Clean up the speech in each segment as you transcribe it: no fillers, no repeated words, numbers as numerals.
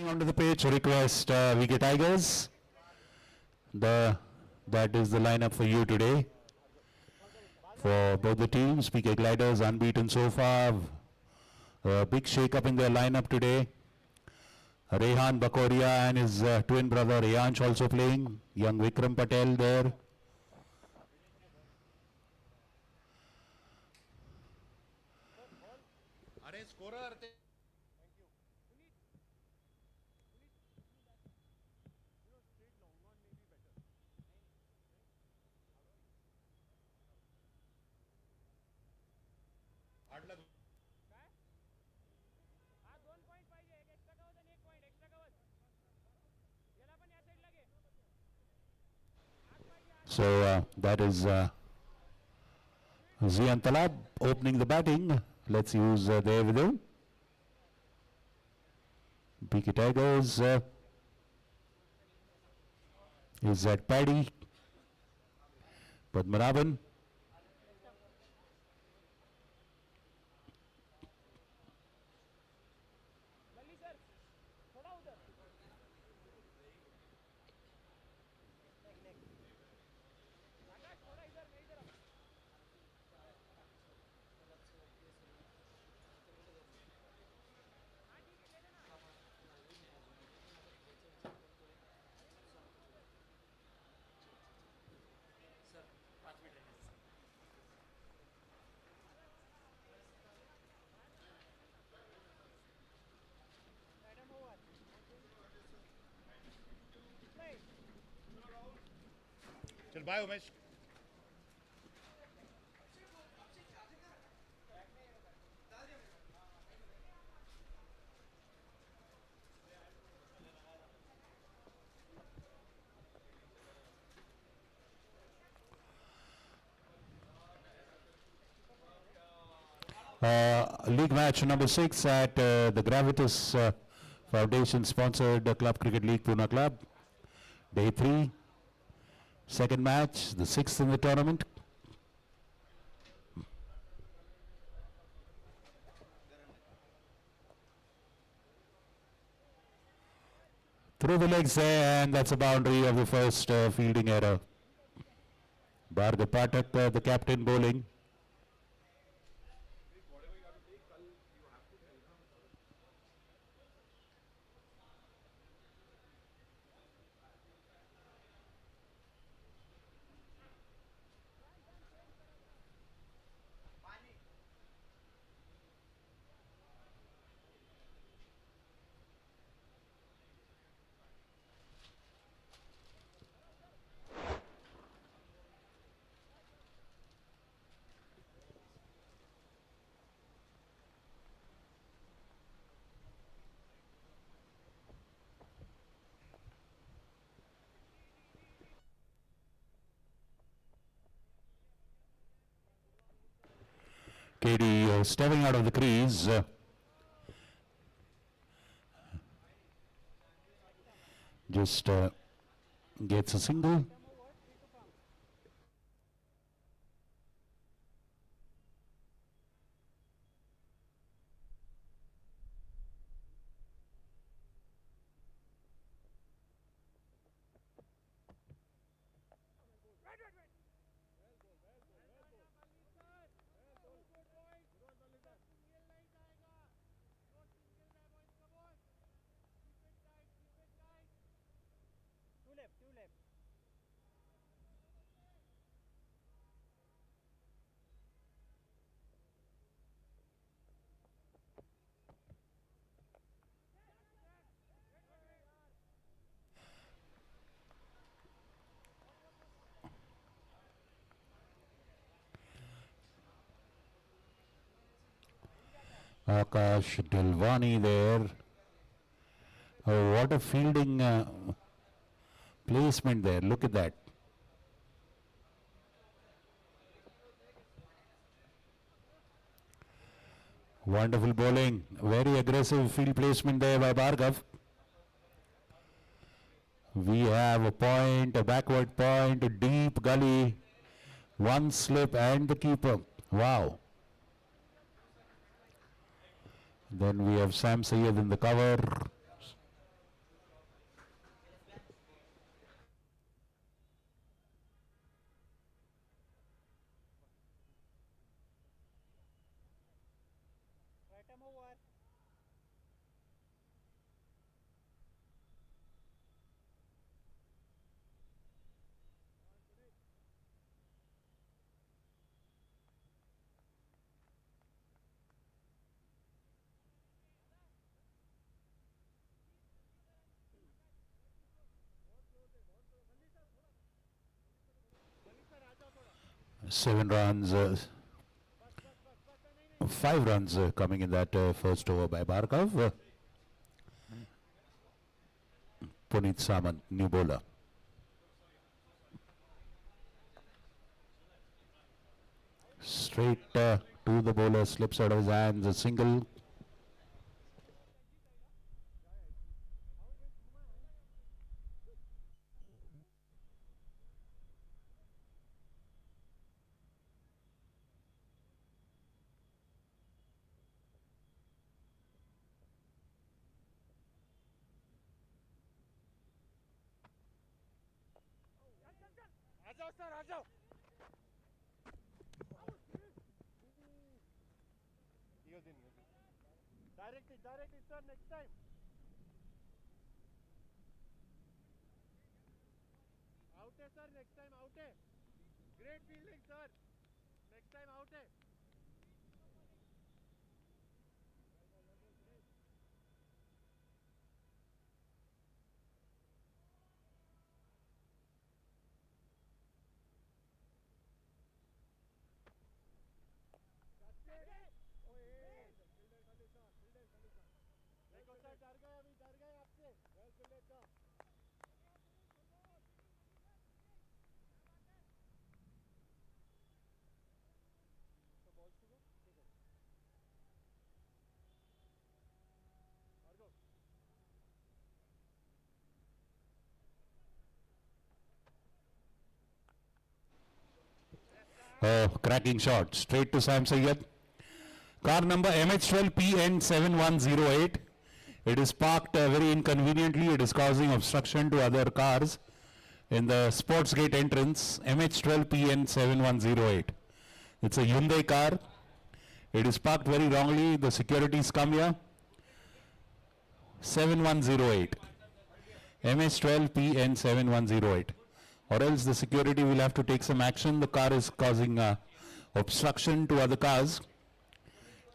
Onto the pitch, request VK Tigers. That is the lineup for you today. For both the teams, PK Gliders unbeaten so far. A big shake-up in their lineup today. Rehan Bakoria and his twin brother Rehansh also playing. Young Vikram Patel there. So that is Zian Talab opening the batting. Let's use there with him. PK Tigers is at Paddy. Padmanabhan. चल bye Umesh League match number 6 at the Gravitas Foundation sponsored Club Cricket League Pune Club. Day 3. Second match, the 6th in the tournament. Through the legs there, and that's a boundary of the first fielding error. Bhargav Pathak, the captain, bowling. KD stepping out of the crease. Just gets a single. Akash Dilwani there. Oh, what a fielding placement there. Look at that. Wonderful bowling. Very aggressive field placement there by Bhargav. We have a point, a backward point, a deep gully, one slip and the keeper. Wow. Then we have Sam Sayed in the cover. 7 runs, 5 runs coming in that first over by Bhargav. Puneet Samant, new bowler. Straight to the bowler, slips out of his hands, a single. आ जाओ sir आ जाओ यो दिन directly sir next time out है sir next time out है great fielding sir next time out है देखो sir डर गए आपसे वेल फील्डेड सर तो बॉल्स टू गो ठीक है और गो Oh, cracking shot, straight to Sam Sayyad. Car number MH12PN7108. It is parked very inconveniently. It is causing obstruction to other cars in the sports gate entrance. MH12PN7108. It's a Hyundai car. It is parked very wrongly. The securities come here. 7108. MH12PN7108. Or else the security will have to take some action. The car is causing obstruction to other cars.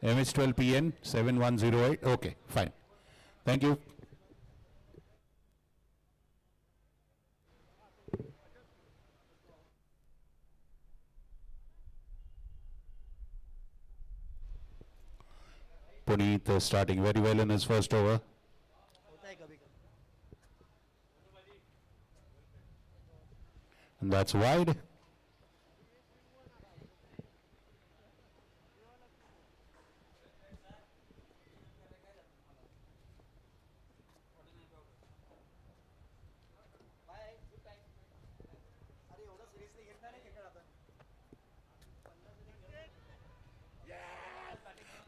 MH12PN 7108. Okay, fine. Thank you. Puneet starting very well in his first over. And that's wide.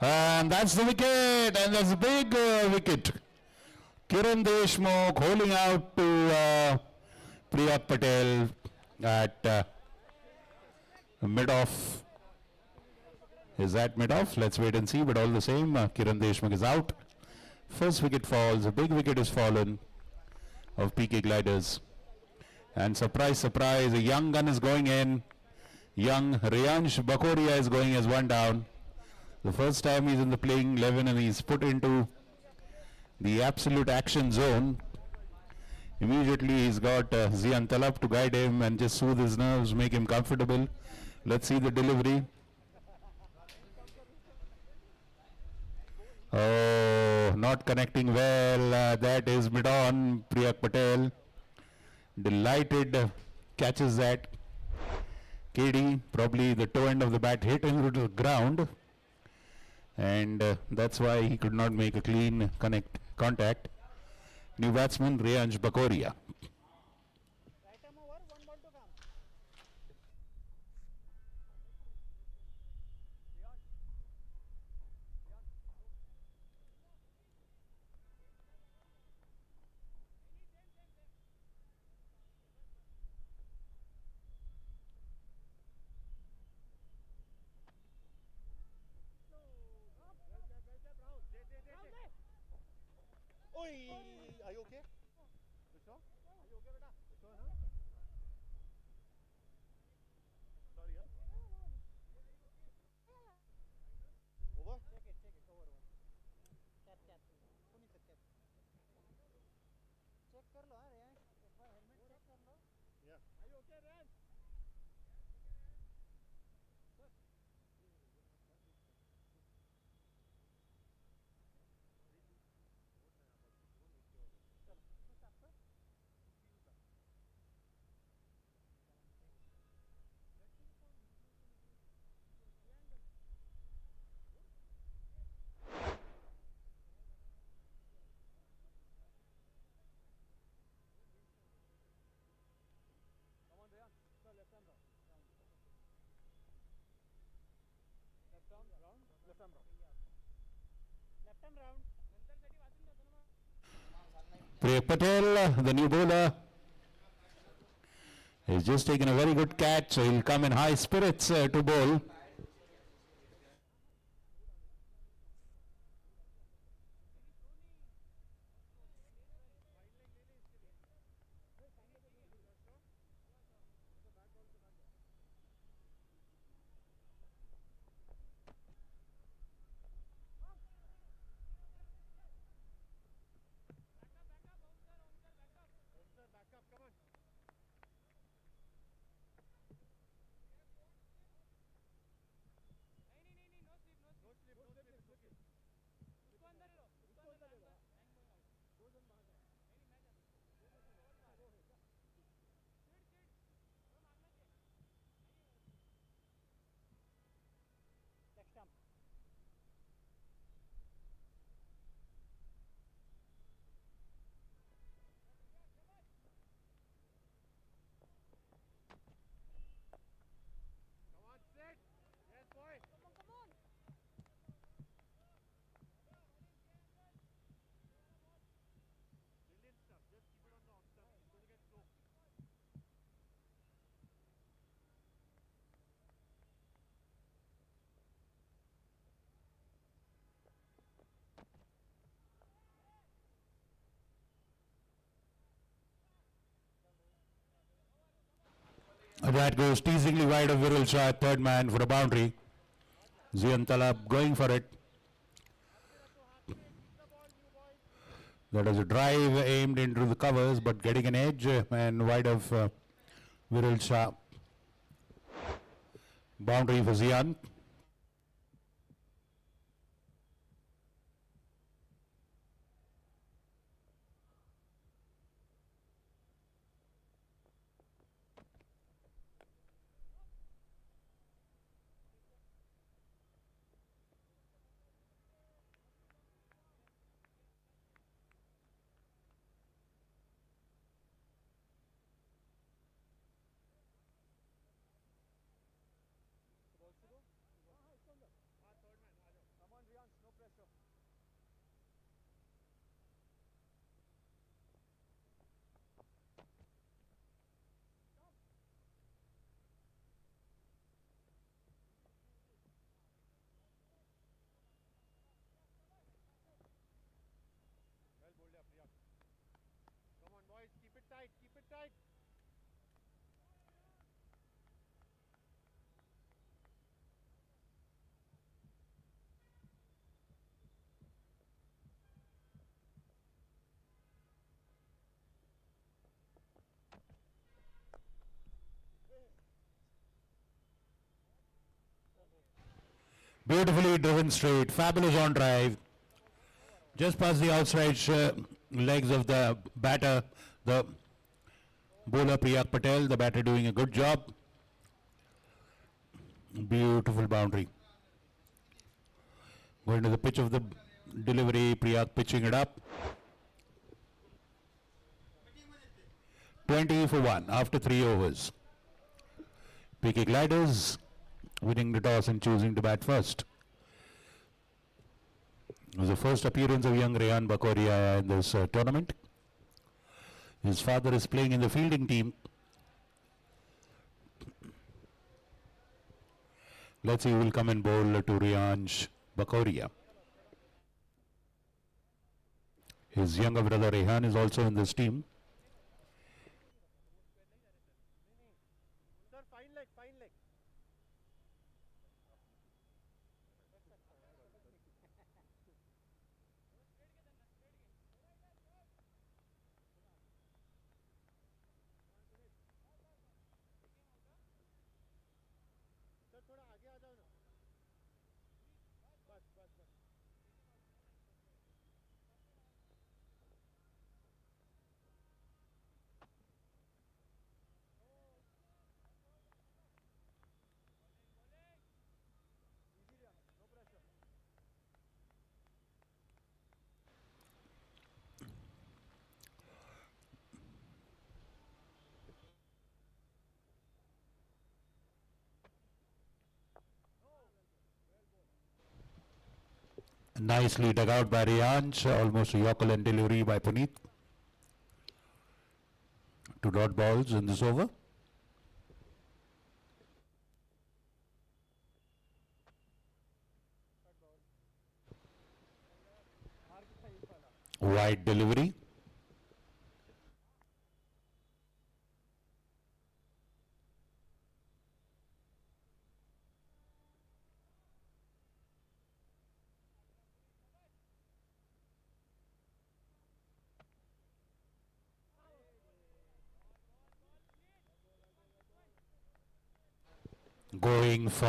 And that's the wicket, and that's a big wicket. Kiran Deshmukh holding out to Priyak Patel at mid-off. Is that mid-off? Let's wait and see, but all the same, Kiran Deshmukh is out. First wicket falls, a big wicket is fallen of PK Gliders. And surprise, surprise, a young gun is going in. Young Reyansh Bakoria is going as one down. The first time he's in the playing 11 and he's put into the absolute action zone. Immediately he's got Zian Talab to guide him and just soothe his nerves, make him comfortable. Let's see the delivery. Oh, not connecting well. That is mid-on. Priyak Patel. Delighted catches that. KD, probably the toe end of the bat hit into the ground. And that's why he could not make a clean contact. New batsman Reyansh Bakoria. Oi, are you okay? Vishwa? bottom round. Priya Patel, the new bowler, has just taken a very good catch, so he'll come in high spirits to bowl. Sir, back up, come on. No slip, no slip, it's okay. Come on, sit. Yes, boy. Brilliant stuff. Just keep it on the off stump. It's going to get slow. That goes teasingly wide of Viral Shah, third man for a boundary. Zian Talab going for it. That is a drive aimed into the covers, but getting an edge and wide of Viral Shah. Boundary for Zian. Come on, Rian, no pressure. Well bowled, yeah, Priya. Come on, boys, keep it tight, keep it tight. Beautifully driven straight, fabulous on drive. Just past the outside legs of the batter, the bowler Priyak Patel, the batter doing a good job. Beautiful boundary. Going to the pitch of the delivery, Priyak pitching it up. 20 for 1 after 3 overs. PK Gliders winning the toss and choosing to bat first. It was the first appearance of young Rehan Bakoria in this tournament. His father is playing in the fielding team. Let's see who will come and bowl to Rehan Bakoria. His younger brother Rehan is also in this team. Sir, fine leg, fine leg. Sir थोड़ा आगे आ जाओ ना बस बस बस Nicely dug out by Rianch, almost a Yorker and delivery by Puneet. 2 dot balls in this over. Wide delivery. Going for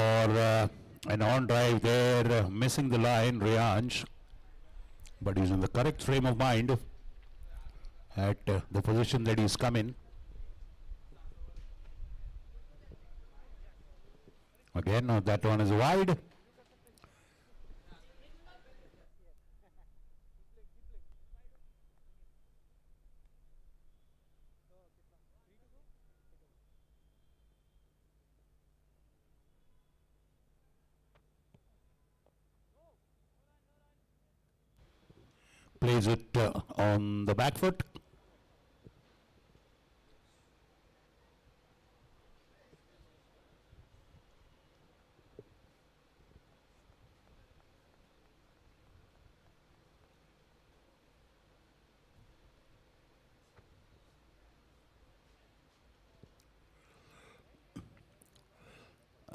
an on drive there, missing the line, Rianch. But he's in the correct frame of mind at the position that he's come in. Again, that one is wide. Plays it on the back foot.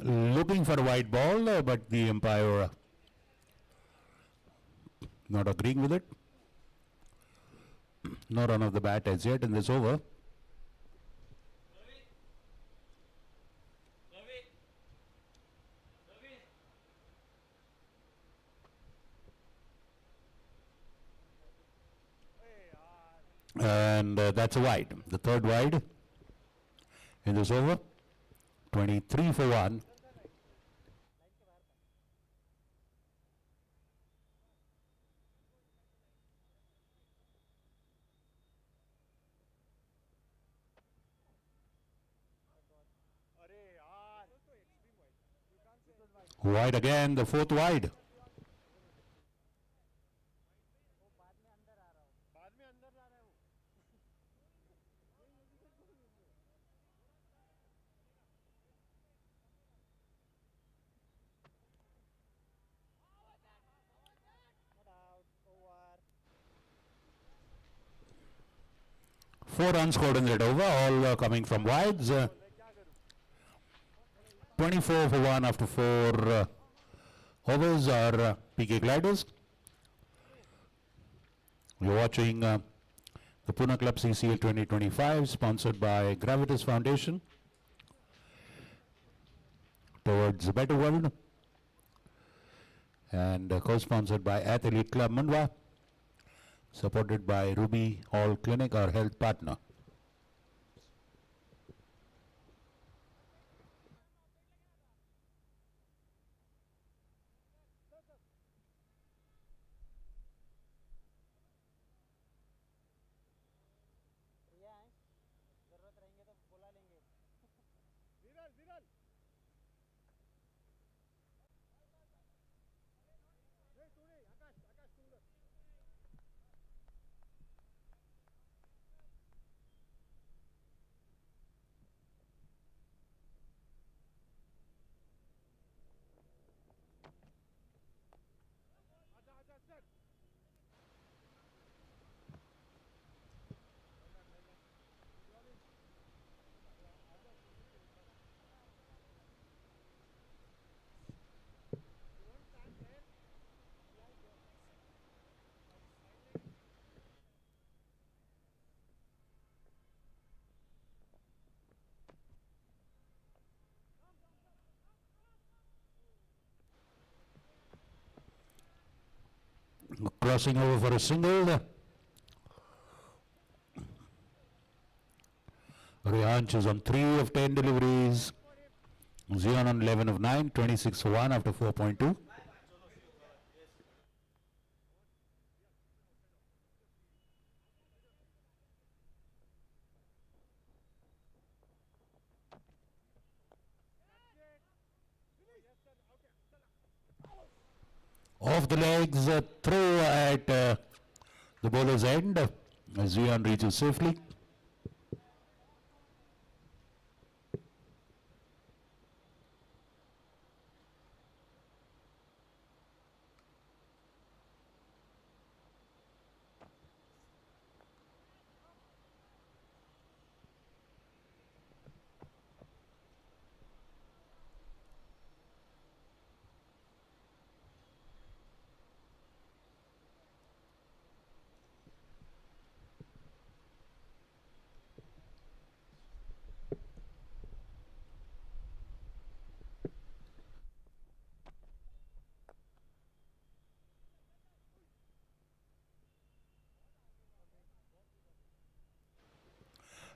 Looking for a white ball, but the umpire not agreeing with it. No run of the bat as yet in this over. And that's a wide. The third wide in this over. 23 for 1. Wide again, the fourth wide. Four runs scored in that over, all coming from wides. 24 for 1 after 4 overs are PK Gliders. You're watching the Pune Club CCL 2025, sponsored by Gravitas Foundation, towards a better world, and co-sponsored by Athlete Club Mundwa, supported by Ruby All Clinic, our health partner. Crossing over for a single. Rianch is on 3 of 10 deliveries. Zion on 11 of 9, 26 for 1 after 4.2. Off the legs, throw at the bowler's end as Zian reaches safely.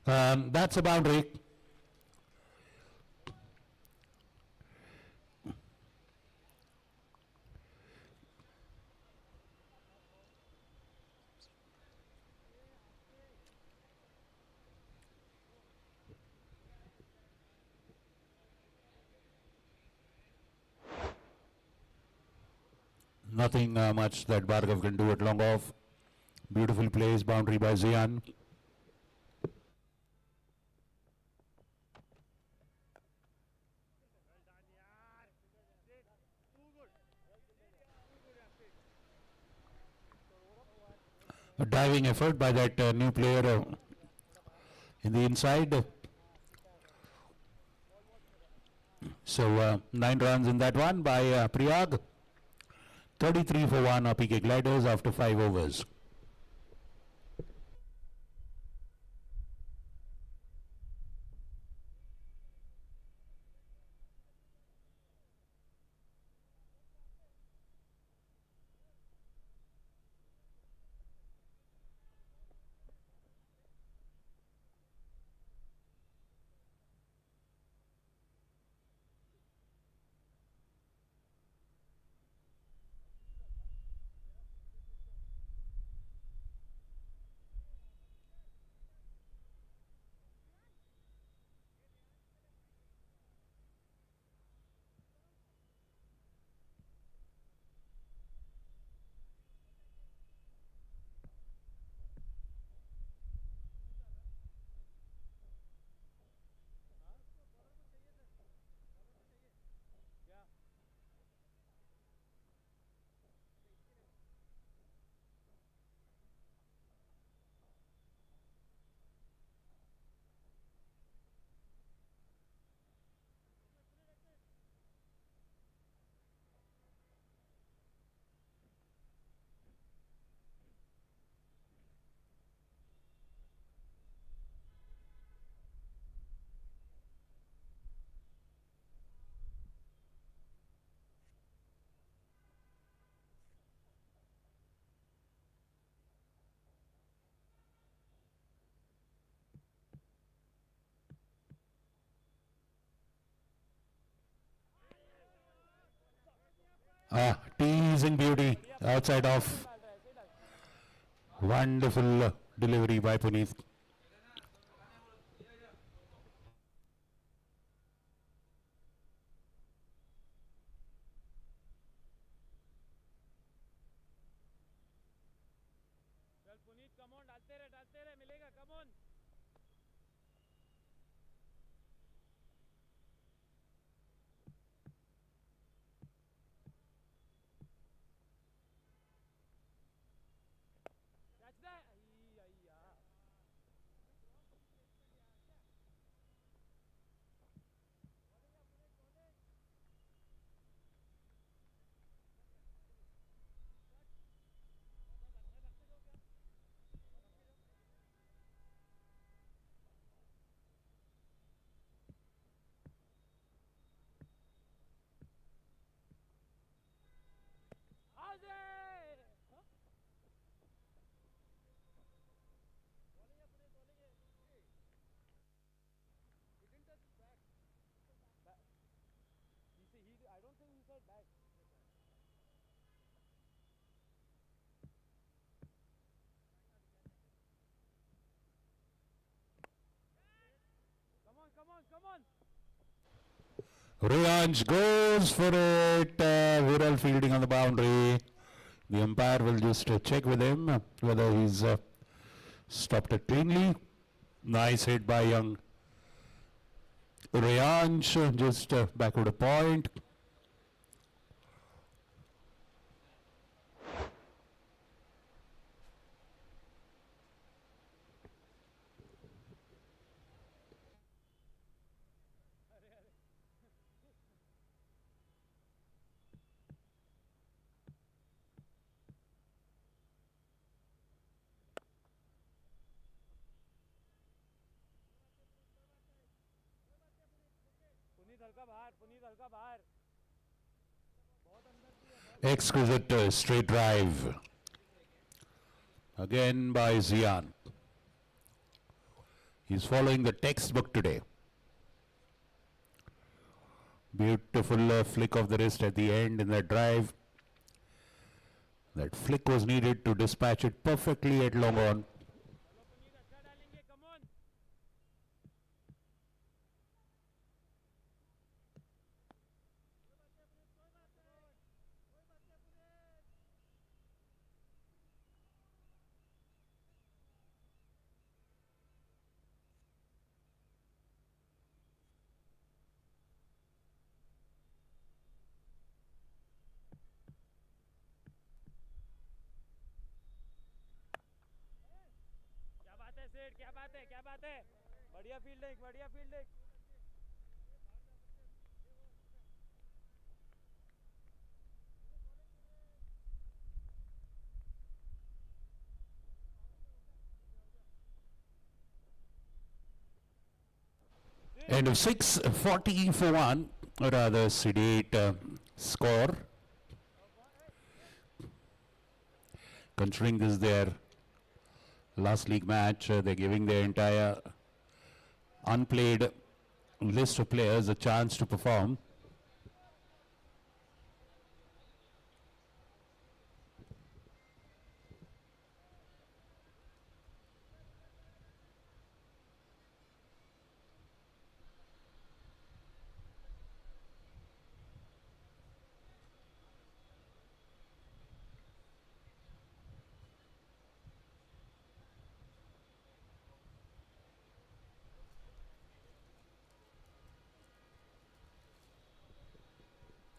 That's a boundary. Nothing much that Bhargav can do at long off. Beautiful plays, boundary by Zian. Well done, yaar. Six. Too good. Too good, yeah, six. A diving effort by that new player in the inside. So 9 runs in that one by Priyag. 33 for 1 PK Gliders after 5 overs. Yeah. Teasing beauty outside off. Wonderful delivery by Puneeth. चल Puneet, come on, डालते रहे, मिलेगा, come on. Catch that. Ay, ay, yeah. How's it? Huh? He didn't touch his back. I don't think he said back. Come on, come on, come on. Rianj goes for it. Viral fielding on the boundary. The umpire will just check with him whether he's stopped it cleanly. Nice hit by young Rianj, just backward a point. Puneet हल्का बाहर, पुनीत हल्का बाहर. बहुत अंदर की है. Exquisite straight drive. Again by Zian. He's following the textbook today. Beautiful flick of the wrist at the end in that drive. That flick was needed to dispatch it perfectly at long on. चलो पुनीत अच्छा डालेंगे. Come on. क्या बात है सेठ, क्या बात है, क्या बात है. बढ़िया फील्डिंग, बढ़िया fielding. End of 6:40 for 1, or rather CD8 score. Considering this is their last league match, they're giving their entire unplayed list of players a chance to perform.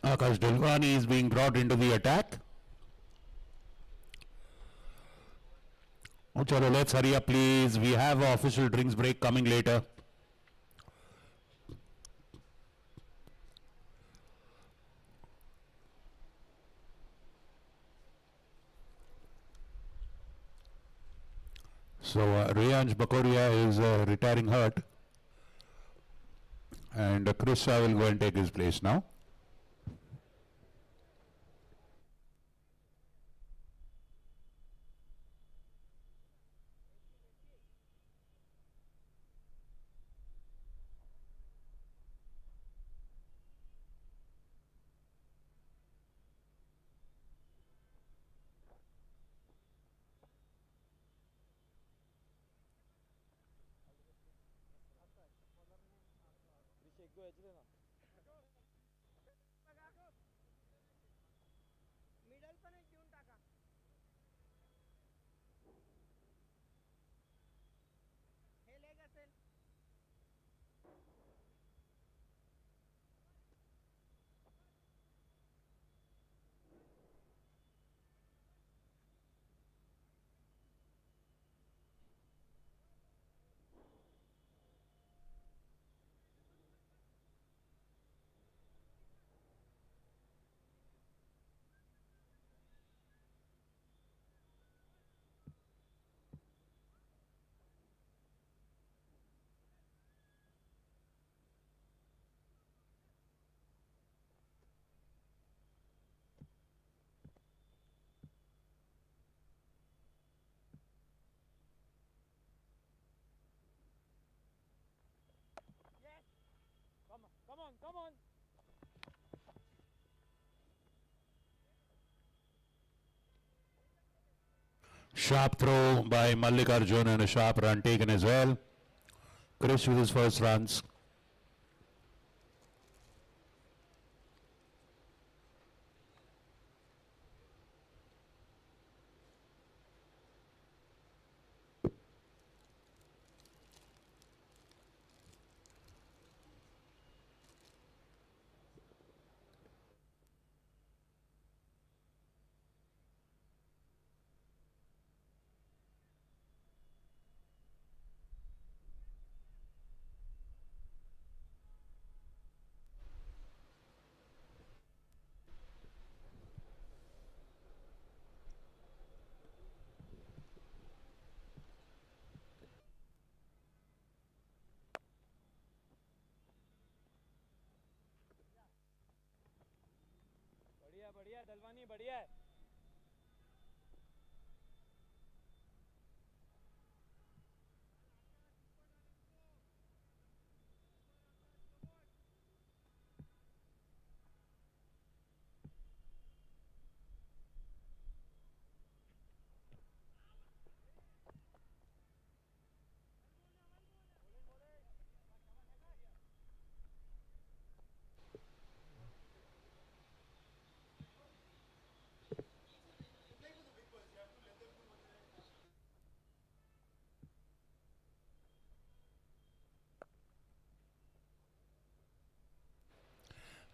Akash Dilwani is being brought into the attack. Oh, chalo, let's hurry up, please. We have an official drinks break coming later. So, Rianj Bakoria is retiring hurt. And Chris Shah will go and take his place now. अभिषेक को H देना. Middle पण एक देऊन टाका. हे leg असेल. Come on, come on. Sharp throw by Mallikarjun and a sharp run taken as well. Chris with his first runs. Talwani बढ़िया है.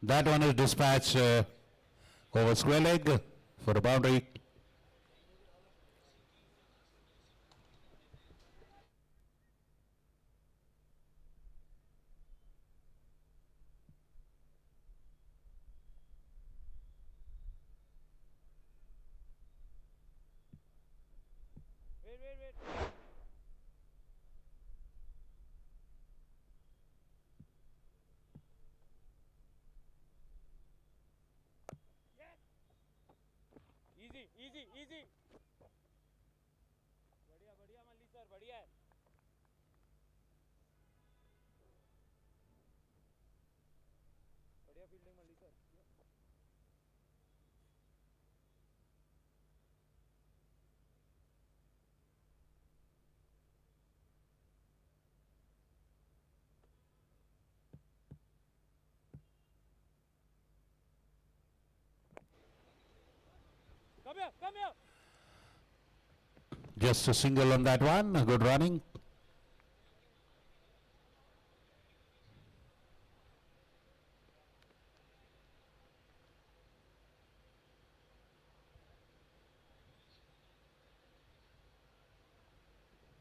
That one is dispatched over square leg for a boundary. Wait. Easy. बढ़िया मल्ली sir, बढ़िया है. बढ़िया fielding Malli sir. Come here. Just a single on that one. Good running.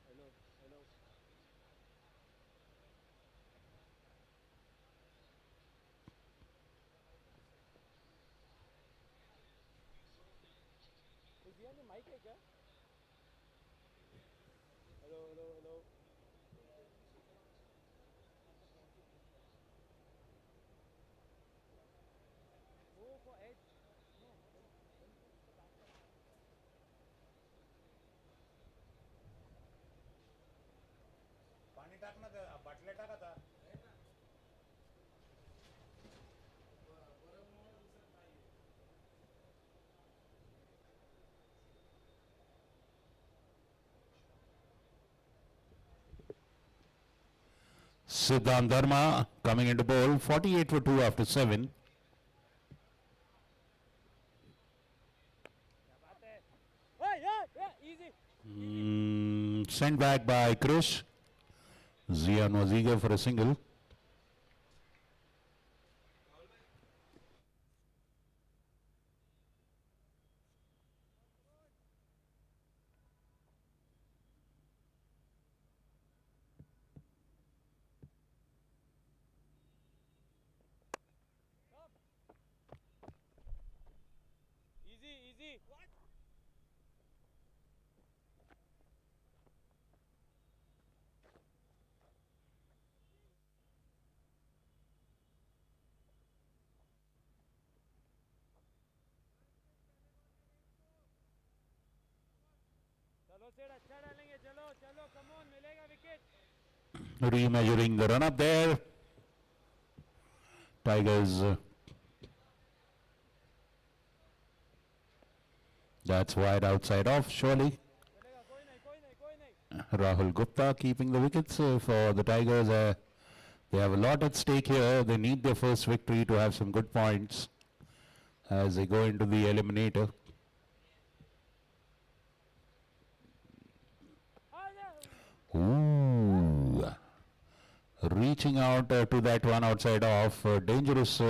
Hello. जिया ने mic है क्या? Hello. Go for edge. No. पाणी टाक ना बाटल्या टाक आता. Siddhant Dharma coming into bowl. 48 for 2 after 7. Yeah, easy. Sent back by Krish. Zian was eager for a single. Easy. What? चलो सेठ अच्छा डालेंगे. चलो कम ऑन, मिलेगा wicket. Remeasuring the run up there. Tigers. That's wide outside off, surely. चलेगा, कोई नहीं. Rahul Gupta keeping the wickets for the Tigers. They have a lot at stake here. They need their first victory to have some good points as they go into the eliminator. Ooh. Reaching out to that one outside off. Dangerous.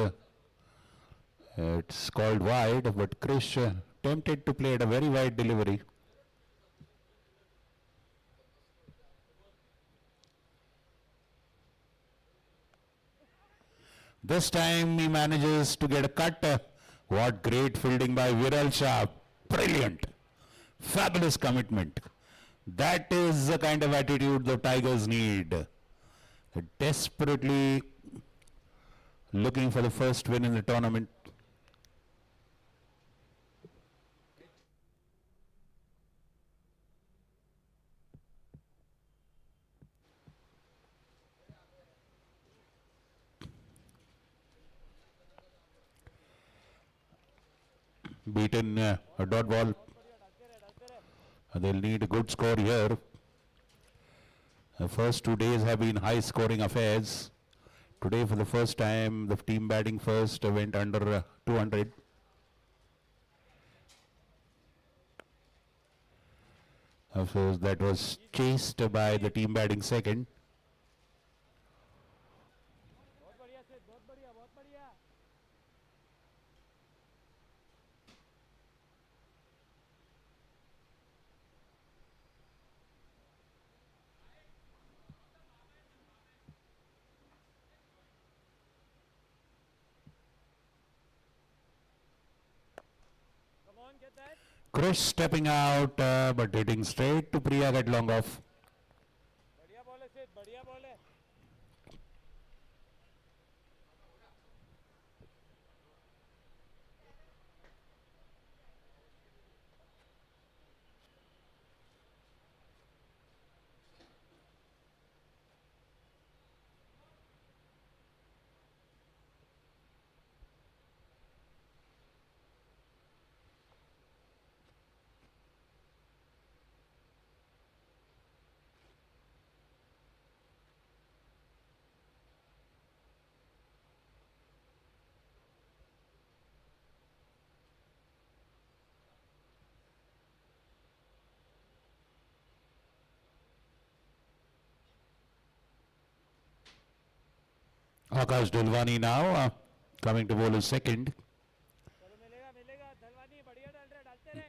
It's called wide, but Krish tempted to play at a very wide delivery. This time he manages to get a cut. What great fielding by Viral Shah. Brilliant. Fabulous commitment. That is the kind of attitude the Tigers need. Desperately looking for the first win in the tournament. beaten a dot ball. They'll need a good score here. The first 2 days have been high scoring affairs. Today for the first time the team batting first went under 200. Of course that was chased by the team batting second. बहुत बढ़िया से बहुत बढ़िया बहुत बढ़िया come on get that Krish stepping out but hitting straight to Priya at long off. बढ़िया ball है सिद्ध बढ़िया बॉल है Akash Dulwani now coming to bowl his second. चलो मिलेगा मिलेगा धलवानी बढ़िया डाल रहे डालते रहे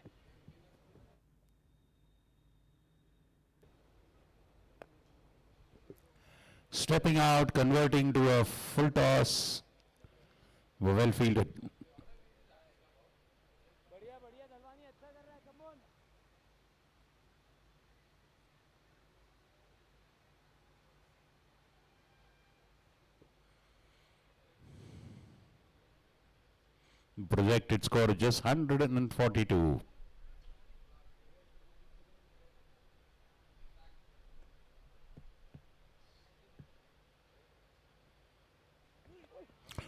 Stepping out, converting to a full toss. Well fielded. बढ़िया बढ़िया धलवानी अच्छा कर रहा है come on Projected score just 142.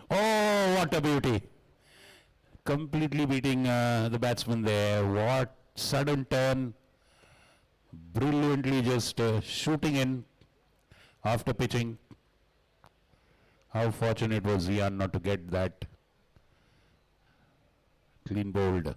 Oh, what a beauty. Completely beating the batsman there. What sudden turn. Brilliantly just shooting in after pitching. How fortunate was Zian not to get that clean bowled.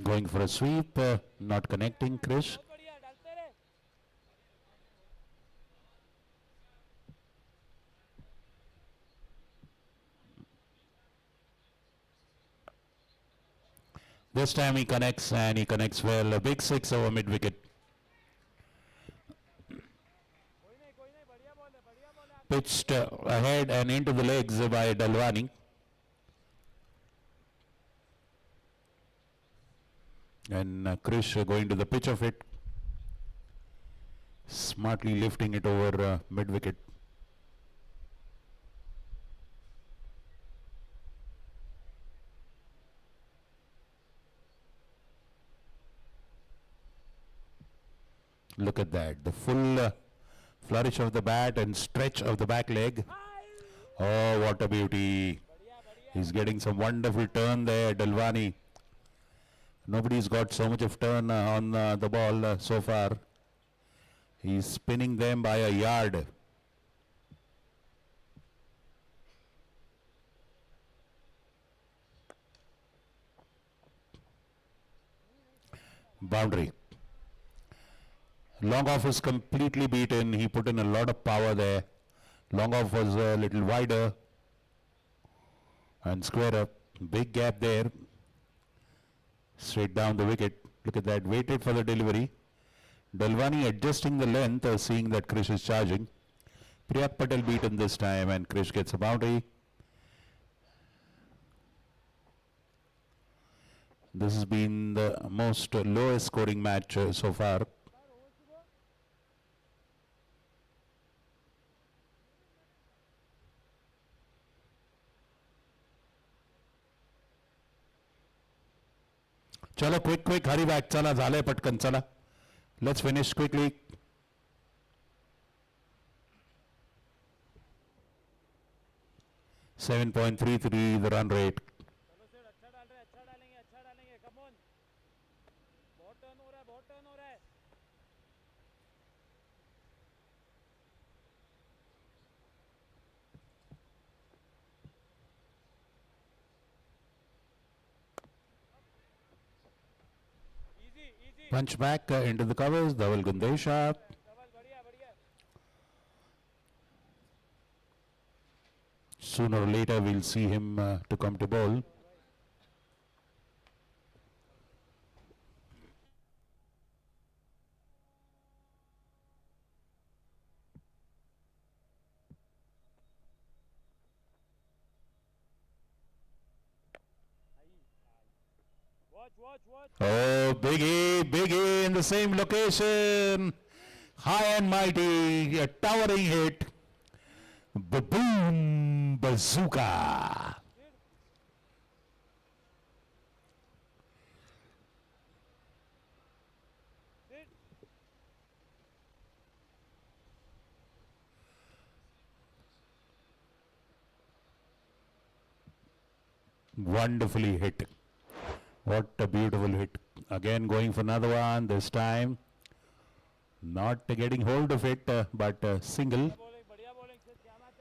Going for a sweep, not connecting, Krish. बहुत बढ़िया डालते रहे This time he connects and he connects well. A big six over mid wicket. कोई नहीं बढ़िया ball है Pitched ahead and into the legs by Dalwani. And Krish going to the pitch of it. Smartly lifting it over mid wicket. Look at that. The full flourish of the bat and stretch of the back leg. Oh, what a beauty. He's getting some wonderful turn there, Dalwani. Nobody's got so much of turn on the ball so far. He's spinning them by a yard. Boundary. Long off was completely beaten. He put in a lot of power there. Long off was a little wider. And square up. Big gap there. Straight down the wicket. Look at that. Waited for the delivery. Dalwani adjusting the length, seeing that Krish is charging. Priyak Patel beaten this time and Krish gets a boundary. This has been the most lowest scoring match so far. चलो quick हरी back चला झालंय पटकन चला let's finish quickly 7.33 the run rate. चलो सेठ अच्छा डाल रहे हैं, अच्छा डालेंगे कम ऑन। बहुत टर्न हो रहा है easy Punch back into the covers. Dhaval Gundesha. Double बढ़िया Sooner or later we'll see him to come to bowl. watch Oh, biggie in the same location. High and mighty, a towering hit. Boom, bazooka. sit Wonderfully hit. What a beautiful hit. Again going for another one, this time not getting hold of it, but single. बढ़िया bowling सिर्फ क्या बात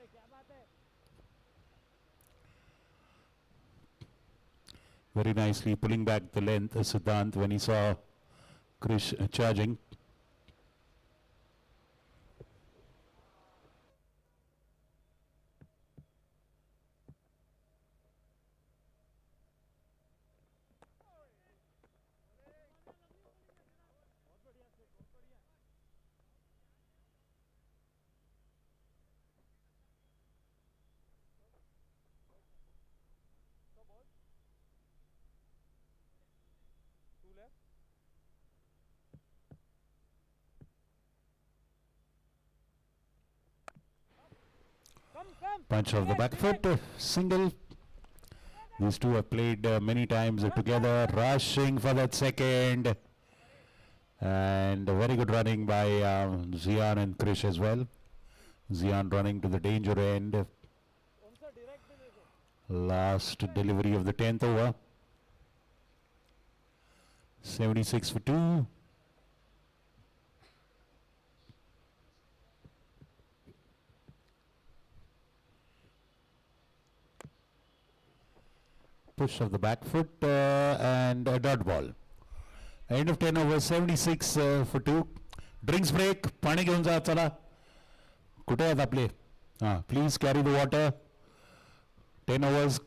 है Very nicely pulling back the length, Siddhant, when he saw Krish charging. To left come Punch of the back foot, single. These two have played many times together, rushing for that second. And very good running by Zian and Krish as well. Zian running to the danger end. उनसे direct दे दो Last delivery of the 10th over. 76 for 2. Push of the back foot and a dot ball. End of 10 over 76 for 2. Drinks break. पाणी घेऊन जा चला. कुठे आहेत आपले? हां, please carry the water. 10 overs.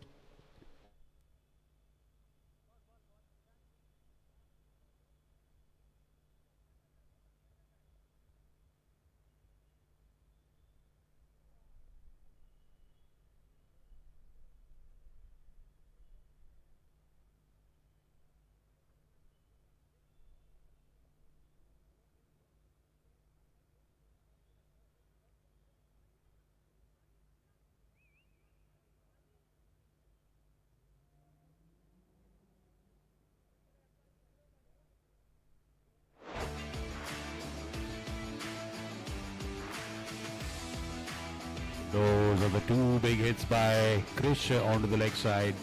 Those are the two big hits by Krish onto the leg side.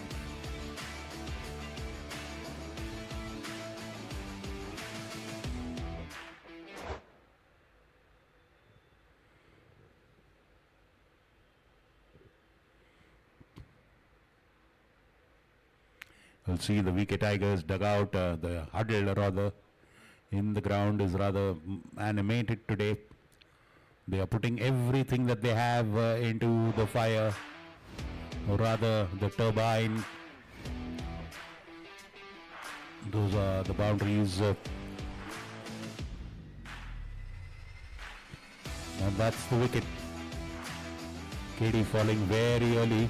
We'll see the VK Tigers dugout, the huddle rather, in the ground is rather animated today. They are putting everything that they have into the fire, or rather the turbine. Those are the boundaries. And that's the wicket. KD falling very early.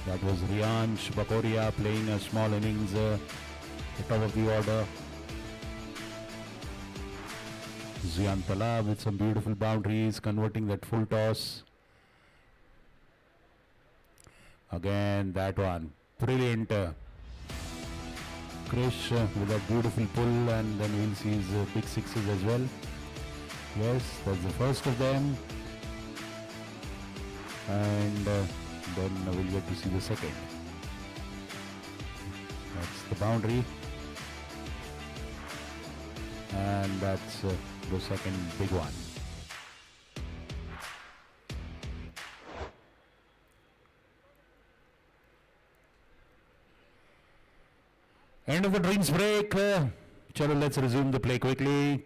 That was Riyansh Bakoria playing a small innings at the top of the order. Zian Talab with some beautiful boundaries, converting that full toss. Again, that one. Brilliant. Krish with a beautiful pull, and then we'll see his big sixes as well. Yes, that's the first of them. And then we'll get to see the second. That's the boundary. And that's the second big one. End of the drinks break. Chalo, let's resume the play quickly.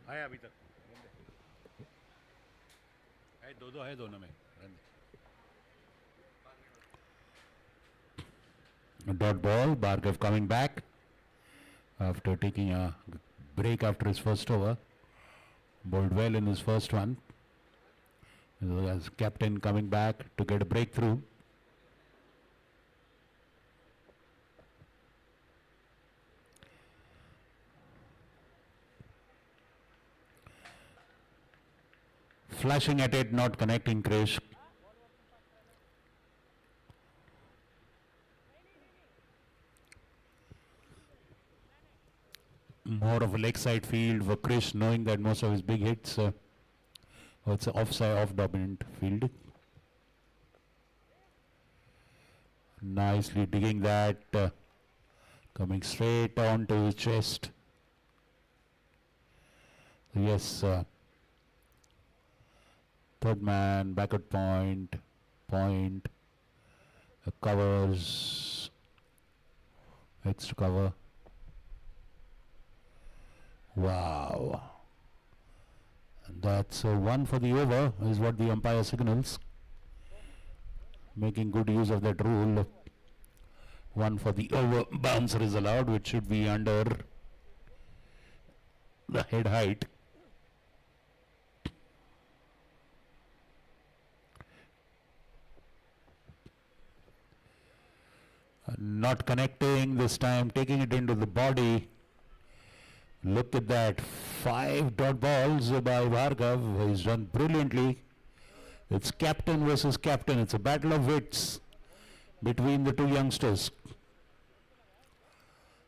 है अभी तक है दो है दोनों में Dot ball. Bhargav coming back after taking a break after his first over. Bowled well in his first one. As captain coming back to get a breakthrough. Flashing at it, not connecting, Krish. More of a leg side field for Krish, knowing that most of his big hits, it's an offside, off dominant field. Nicely digging that, coming straight onto his chest. Yes, third man, back at point, covers, extra cover. Wow. And that's one for the over is what the umpire signals. Making good use of that rule. One for the over bouncer is allowed, which should be under the head height. Not connecting this time, taking it into the body. Look at that, 5 dot balls by Bhargav. He's done brilliantly. It's captain versus captain. It's a battle of wits between the two youngsters.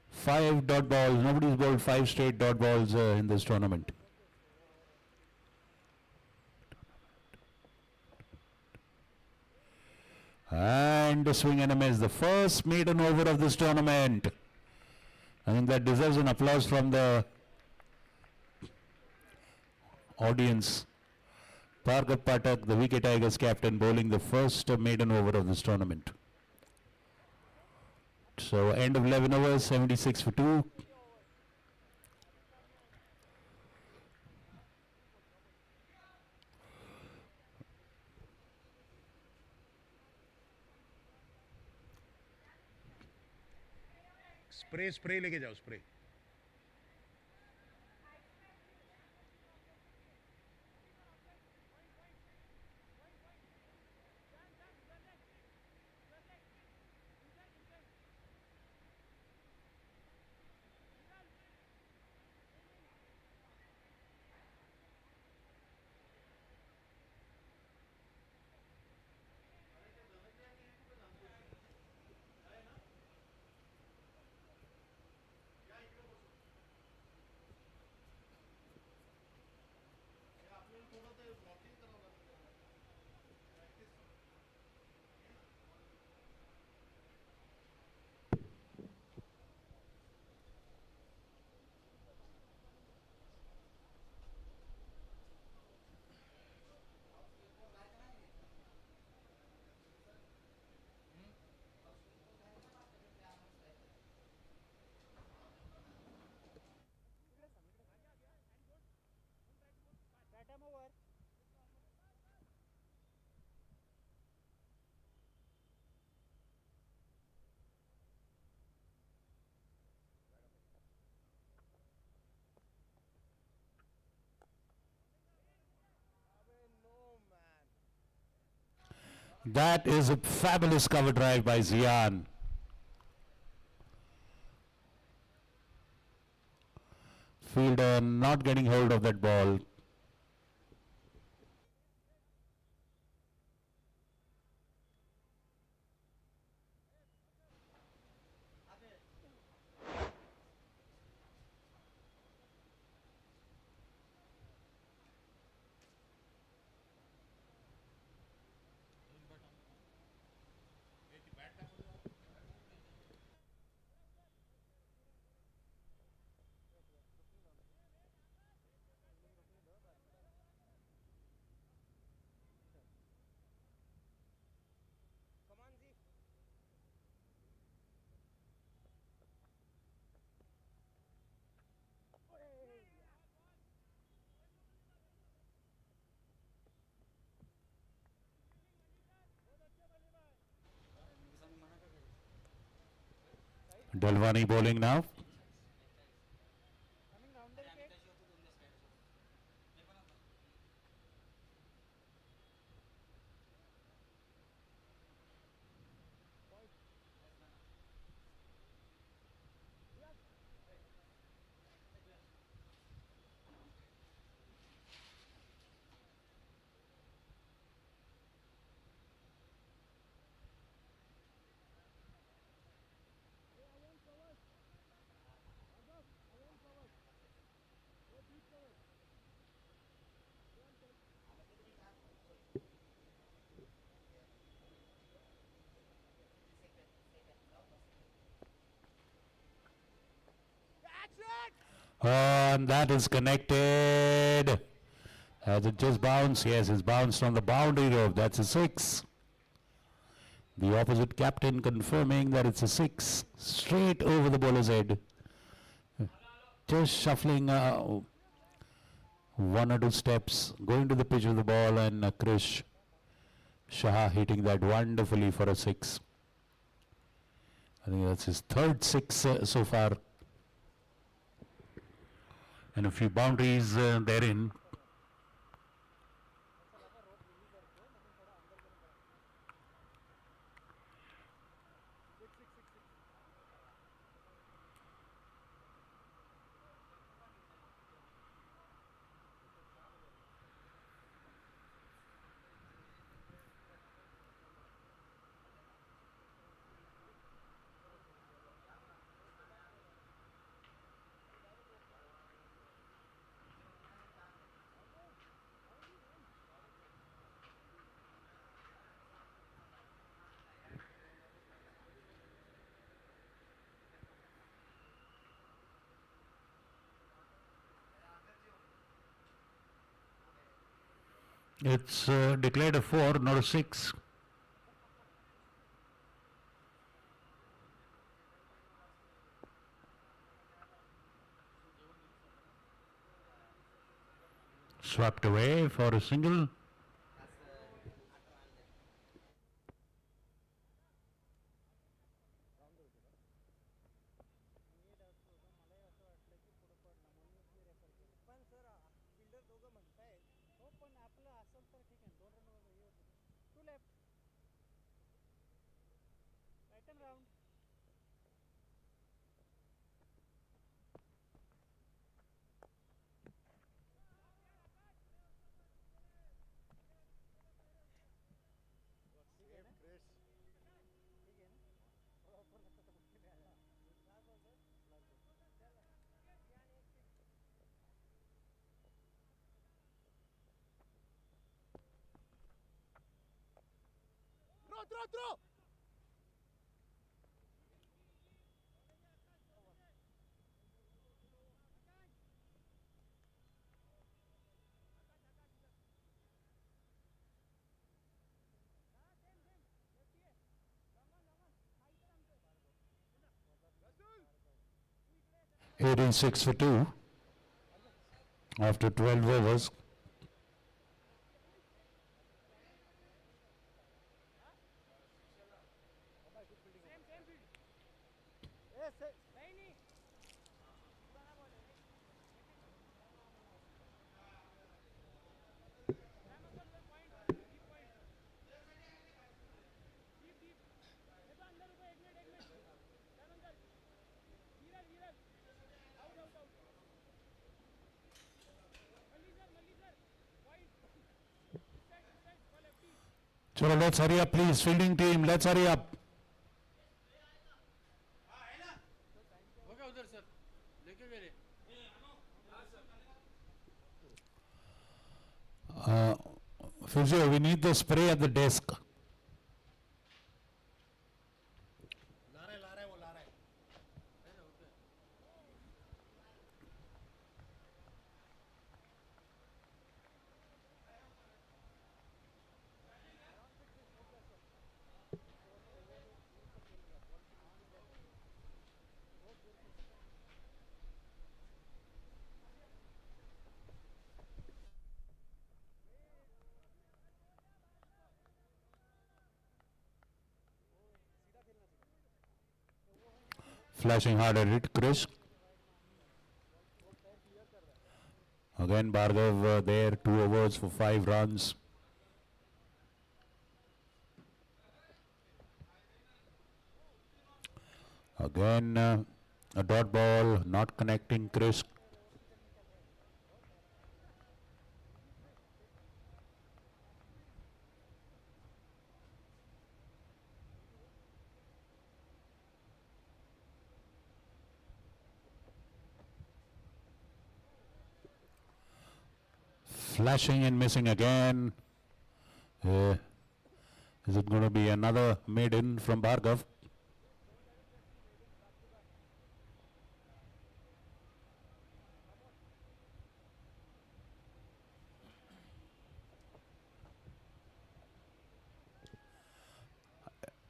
5 dot balls. Nobody's bowled 5 straight dot balls in this tournament. And the swing and a miss. The first maiden over of this tournament. I think that deserves an applause from the audience. Bhargav Pathak, the VK Tigers captain, bowling the first maiden over of this tournament. So end of 11 overs, 76 for 2. Spray लेके जाओ spray That is a fabulous cover drive by Zian. Fielder not getting hold of that ball. Dalwani bowling now. Coming round the wicket. And that is connected. Has it just bounced? Yes, it's bounced on the boundary rope. That's a 6. The opposite captain confirming that it's a 6. Straight over the bowler's head. Just shuffling one or two steps, going to the pitch of the ball, and Krish Shah hitting that wonderfully for a 6. I think that's his third 6 so far. And a few boundaries therein. It's declared a 4, not a 6. Swept away for a single. Round. Throw! 18-6 for 2 after 12 overs. Chalo, let's hurry up, please. Fielding team, let's hurry up. हो गया उधर sir लेके गए रे Physio, we need the spray at the desk. ला रहा है वो ला रहा है Flashing hard at it, Chris. Again, Bhargav there, 2 overs for 5 runs. Again, a dot ball, not connecting Chris. Flashing and missing again. Is it going to be another maiden from Bhargav?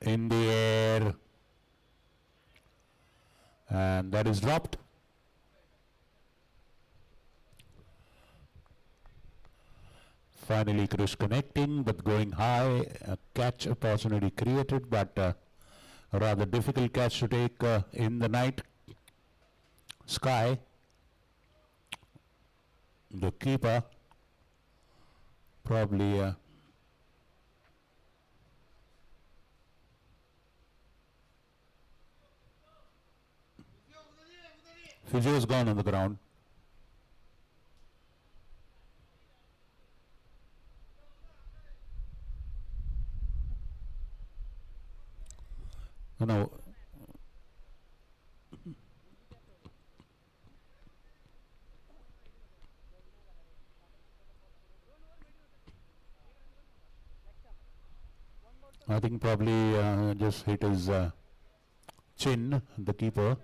In the air. And that is dropped. Finally, Chris connecting, but going high. A catch opportunity created, but a rather difficult catch to take in the night sky. The keeper probably Physio is gone on the ground. No. I think probably just hit his chin, the keeper.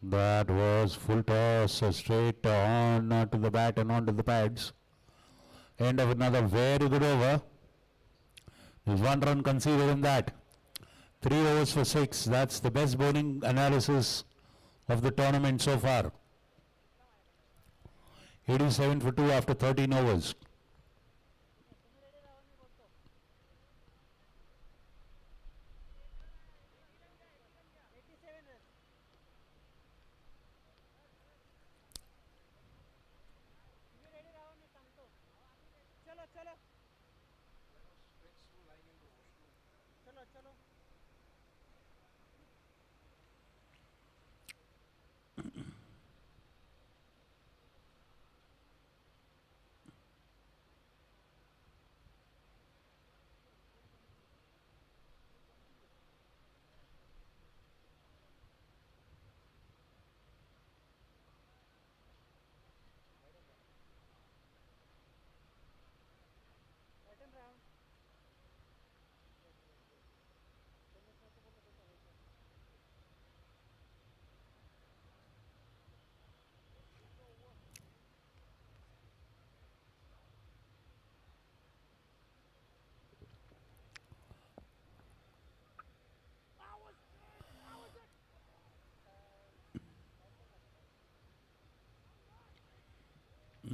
That was full toss, straight on to the bat and onto the pads. End of another very good over. There's 1 run conceded in that. 3 overs for 6. That's the best bowling analysis of the tournament so far. 87 for 2 after 13 overs.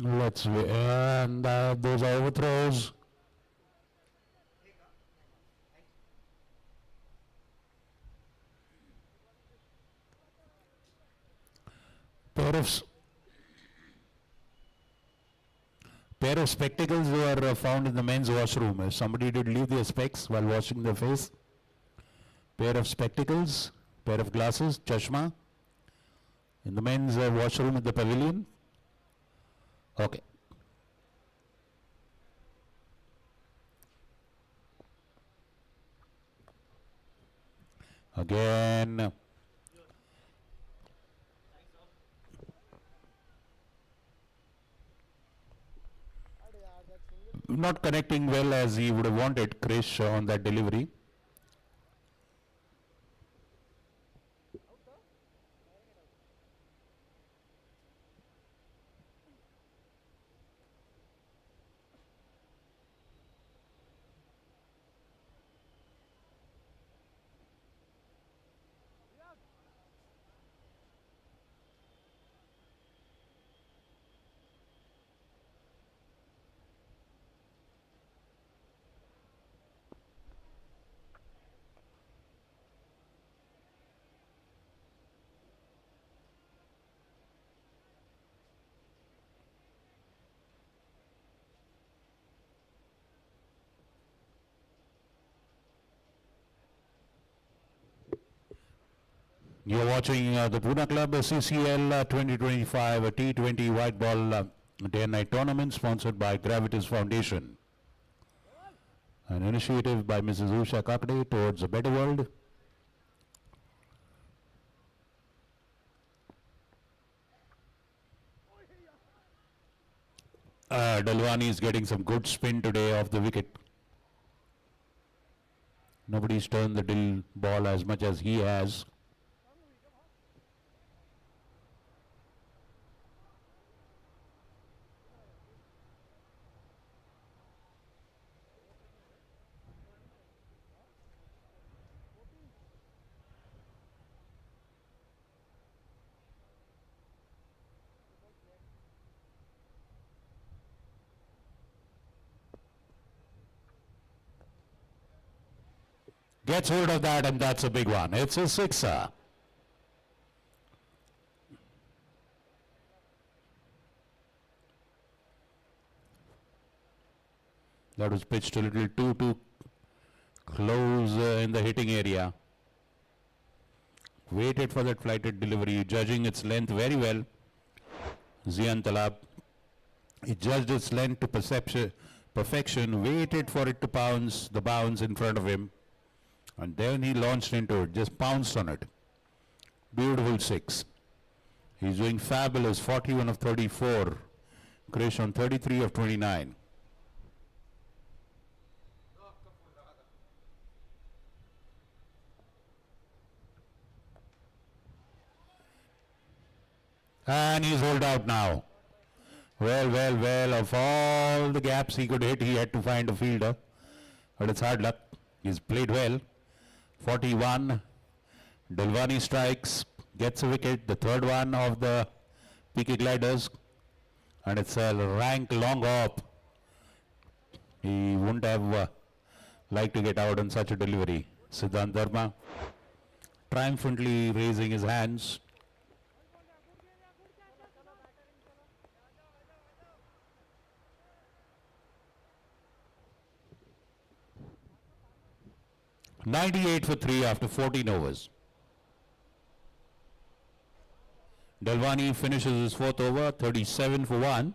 Let's and those are overthrows. Pair of pair of spectacles were found in the men's washroom. If somebody did leave their specs while washing their face. Pair of spectacles, pair of glasses, chashma, in the men's washroom at the pavilion. Okay. Again. Not connecting well as he would have wanted, Krish, on that delivery. You're watching the Pune Club CCL 2025 T20 White Ball Day and Night Tournament sponsored by Gravitas Foundation. An initiative by Mrs. Usha Kakade towards a better world. Dalwani is getting some good spin today off the wicket. Nobody's turned the Dill ball as much as he has. Gets hold of that, and that's a big one. It's a sixer. That was pitched a little too close in the hitting area. Waited for that flighted delivery, judging its length very well. Zian Talab. He judged its length to perfection, waited for it to bounce in front of him. And then he launched into it, just pounced on it. Beautiful six. He's doing fabulous, 41 of 34. Krish on 33 of 29. And he's rolled out now. Well, of all the gaps he could hit, he had to find a fielder. But it's hard luck. He's played well. 41. Dalwani strikes, gets a wicket, the third one of the PK Gliders. And it's a rank long hop. He wouldn't have liked to get out on such a delivery. Siddhant Dharma triumphantly raising his hands. .98 for 3 after 14 overs. Dalwani finishes his fourth over, 37 for 1.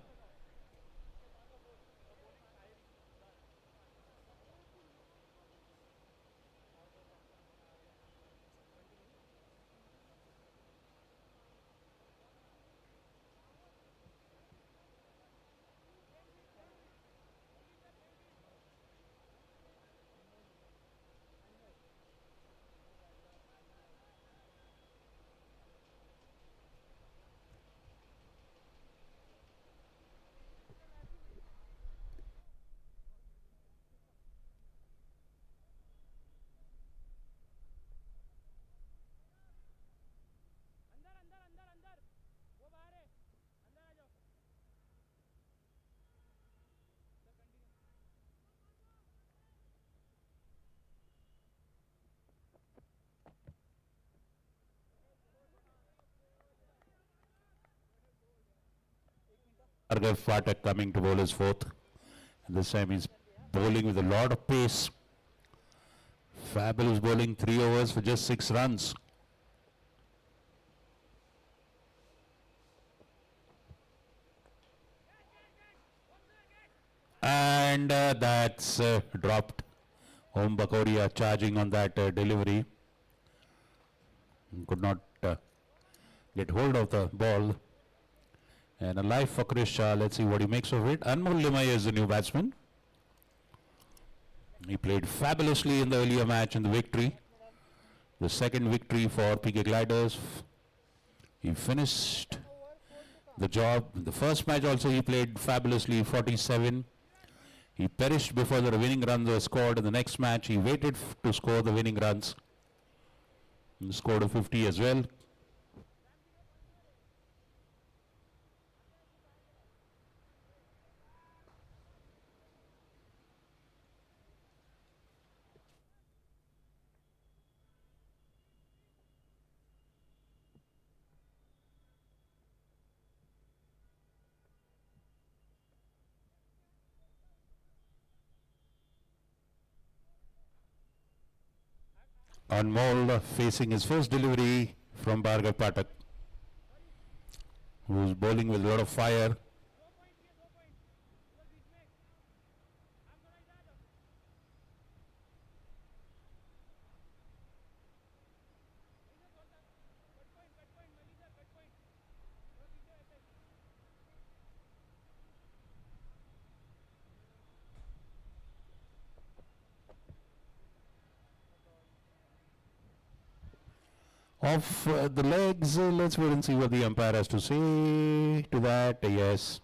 Bhargav Pathak coming to bowl his fourth. And this time he's bowling with a lot of pace. Fabulous bowling, 3 overs for just 6 runs. And that's dropped. Om Bakoria charging on that delivery. Could not get hold of the ball. And a life for Krish Shah. Let's see what he makes of it. Anmol Limaya is the new batsman. He played fabulously in the earlier match in the victory. The second victory for PK Gliders. He finished the job. The first match also he played fabulously, 47. He perished before the winning runs were scored. In the next match, he waited to score the winning runs. He scored a 50 as well. Anmol facing his first delivery from Bhargav Pathak, who's bowling with a lot of fire. Off the legs, let's wait and see what the umpire has to say to that. Yes.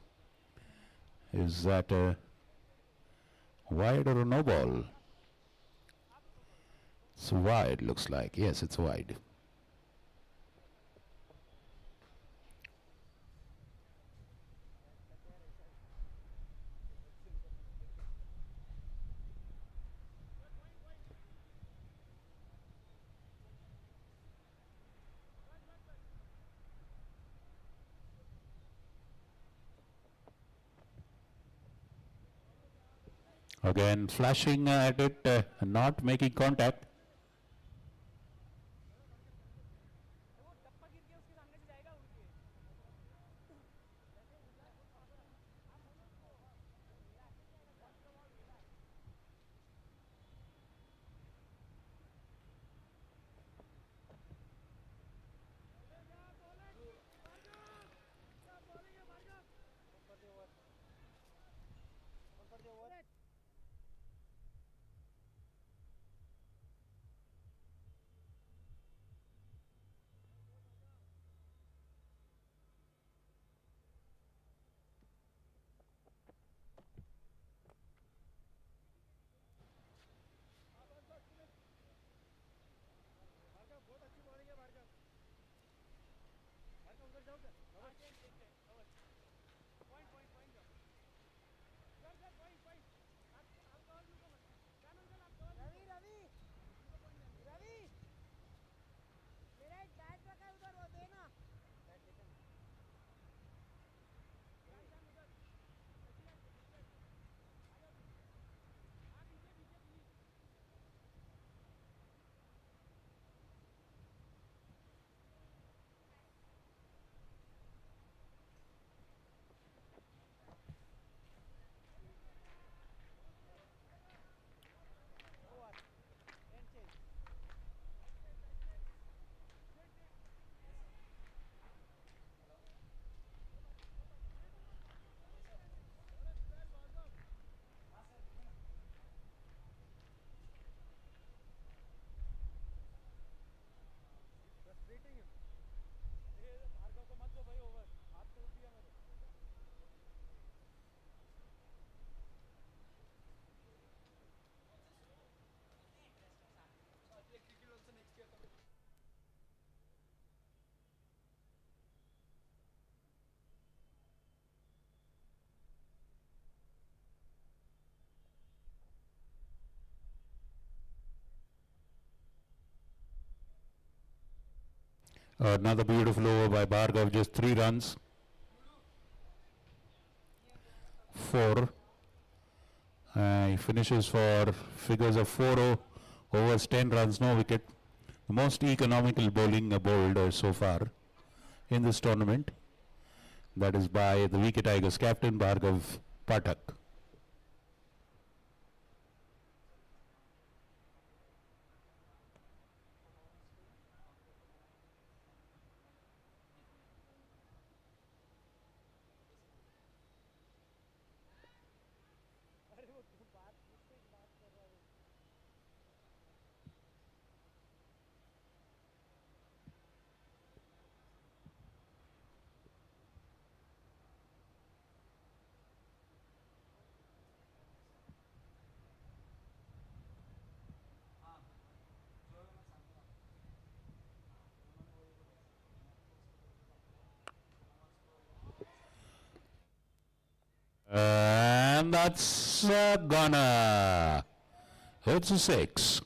Is that a wide or a no ball? It's wide, looks like. Yes, it's wide. Again, flashing at it, not making contact. Another beautiful over by Bhargav, just 3 runs. 4. He finishes for figures of 4 overs, 10 runs, no wicket. The most economical bowling bowled so far in this tournament. That is by the Wicket Tigers captain Bhargav Pathak. अरे वो तो बात मुझसे ही बात कर रहा है वो। And that's gonna. It's a 6.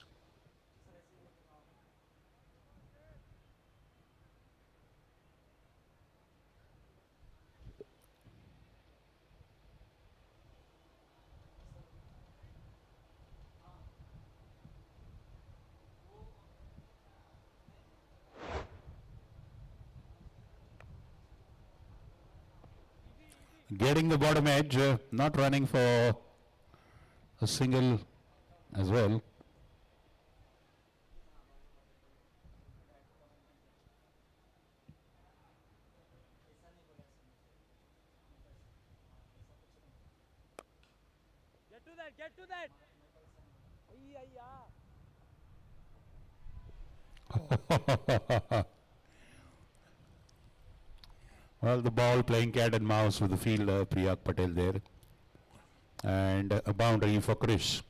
Getting the bottom edge, not running for a single as well. Get to that, get to that. Well, the ball playing cat and mouse with the fielder Priyak Patel there. And a boundary for Krish.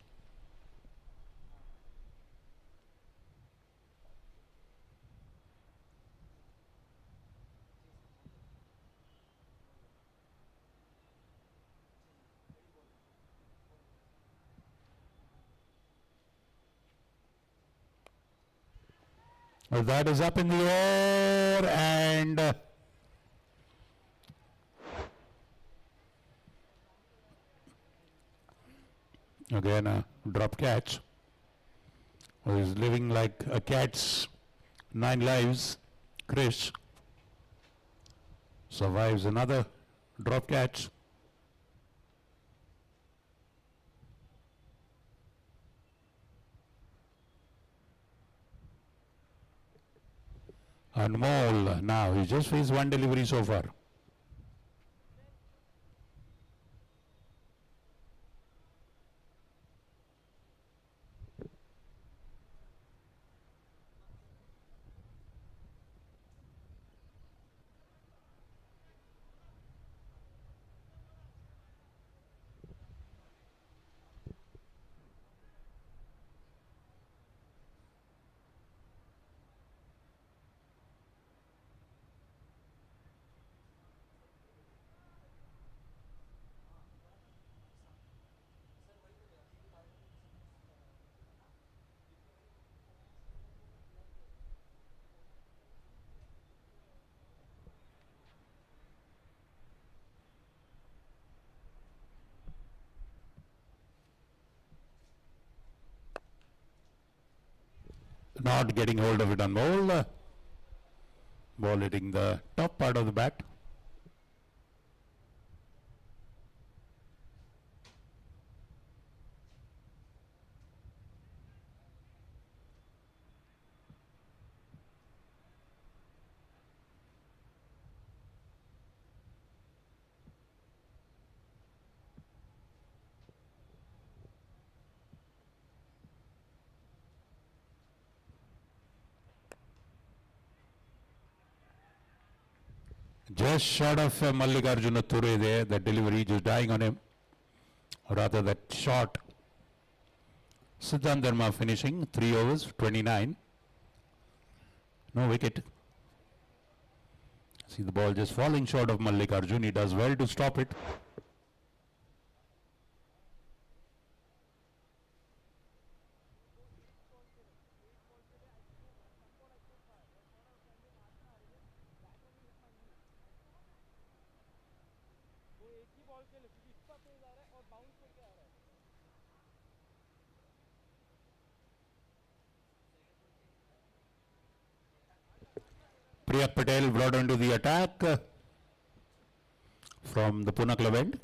Well, that is up in the air and again a drop catch. He's living like a cat's 9 lives. Krish survives another drop catch. Anmol now, he just faced one delivery so far. Not getting hold of it on ball. Ball hitting the top part of the bat. Just short of Mallikarjuna Ture there, that delivery just dying on him. Rather that shot. Siddhant Dharma finishing 3 overs, 29. No wicket. See the ball just falling short of Mallikarjun. He does well to stop it. वो एक ही ball के लिए क्योंकि इतना तेज आ रहा है Priyak Patel brought onto the attack from the Pune club end.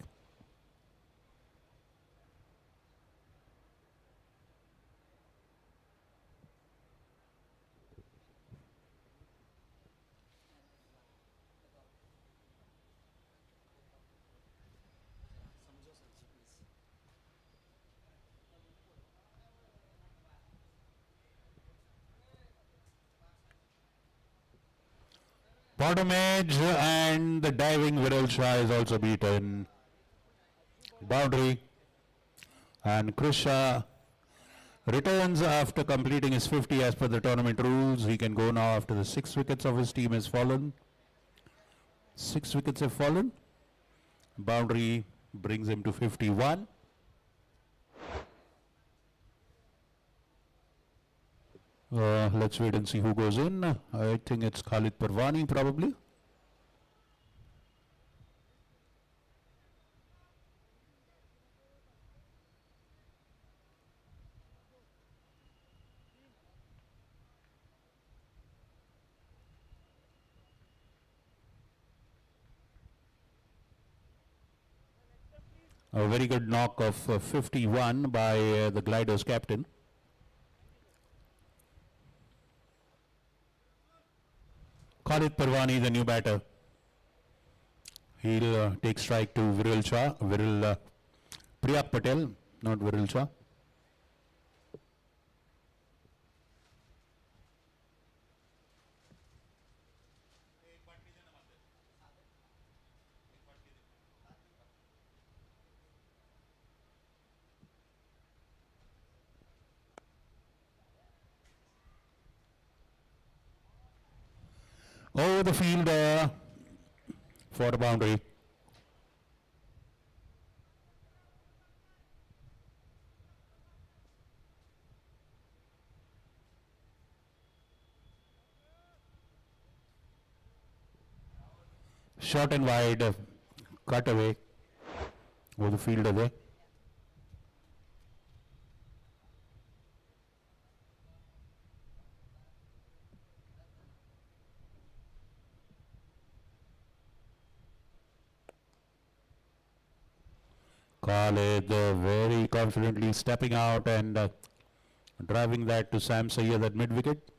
Bottom edge and the diving Viral Shah is also beaten. Boundary. And Krisha returns after completing his 50 as per the tournament rules. He can go now after the 6 wickets of his team has fallen. 6 wickets have fallen. Boundary brings him to 51. Let's wait and see who goes in. I think it's Khalid Parwani probably. A very good knock of 51 by the Gliders captain. Khalid Parwani, the new batter. He'll take strike to Viral Shah, Priyak Patel, not Viral Shah. Over the field for a boundary. Short and wide, cut away over the fielder there. Khalid very confidently stepping out and driving that to Sam Sayyed at mid-wicket.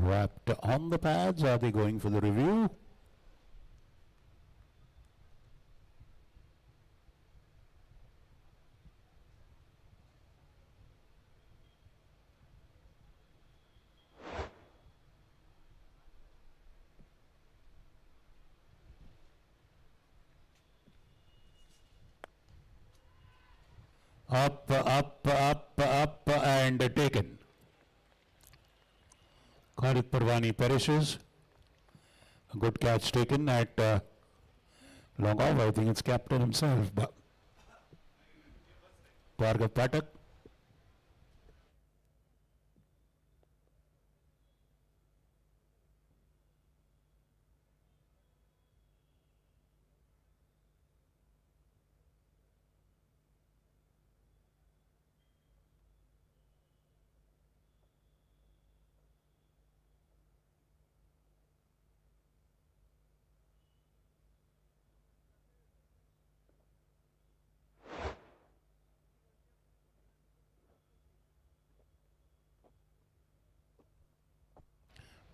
Wrapped on the pads. Are they going for the review? Up, and taken. Khalid Parwani perishes. A good catch taken at long off. I think it's captain himself, but Bhargav Pathak.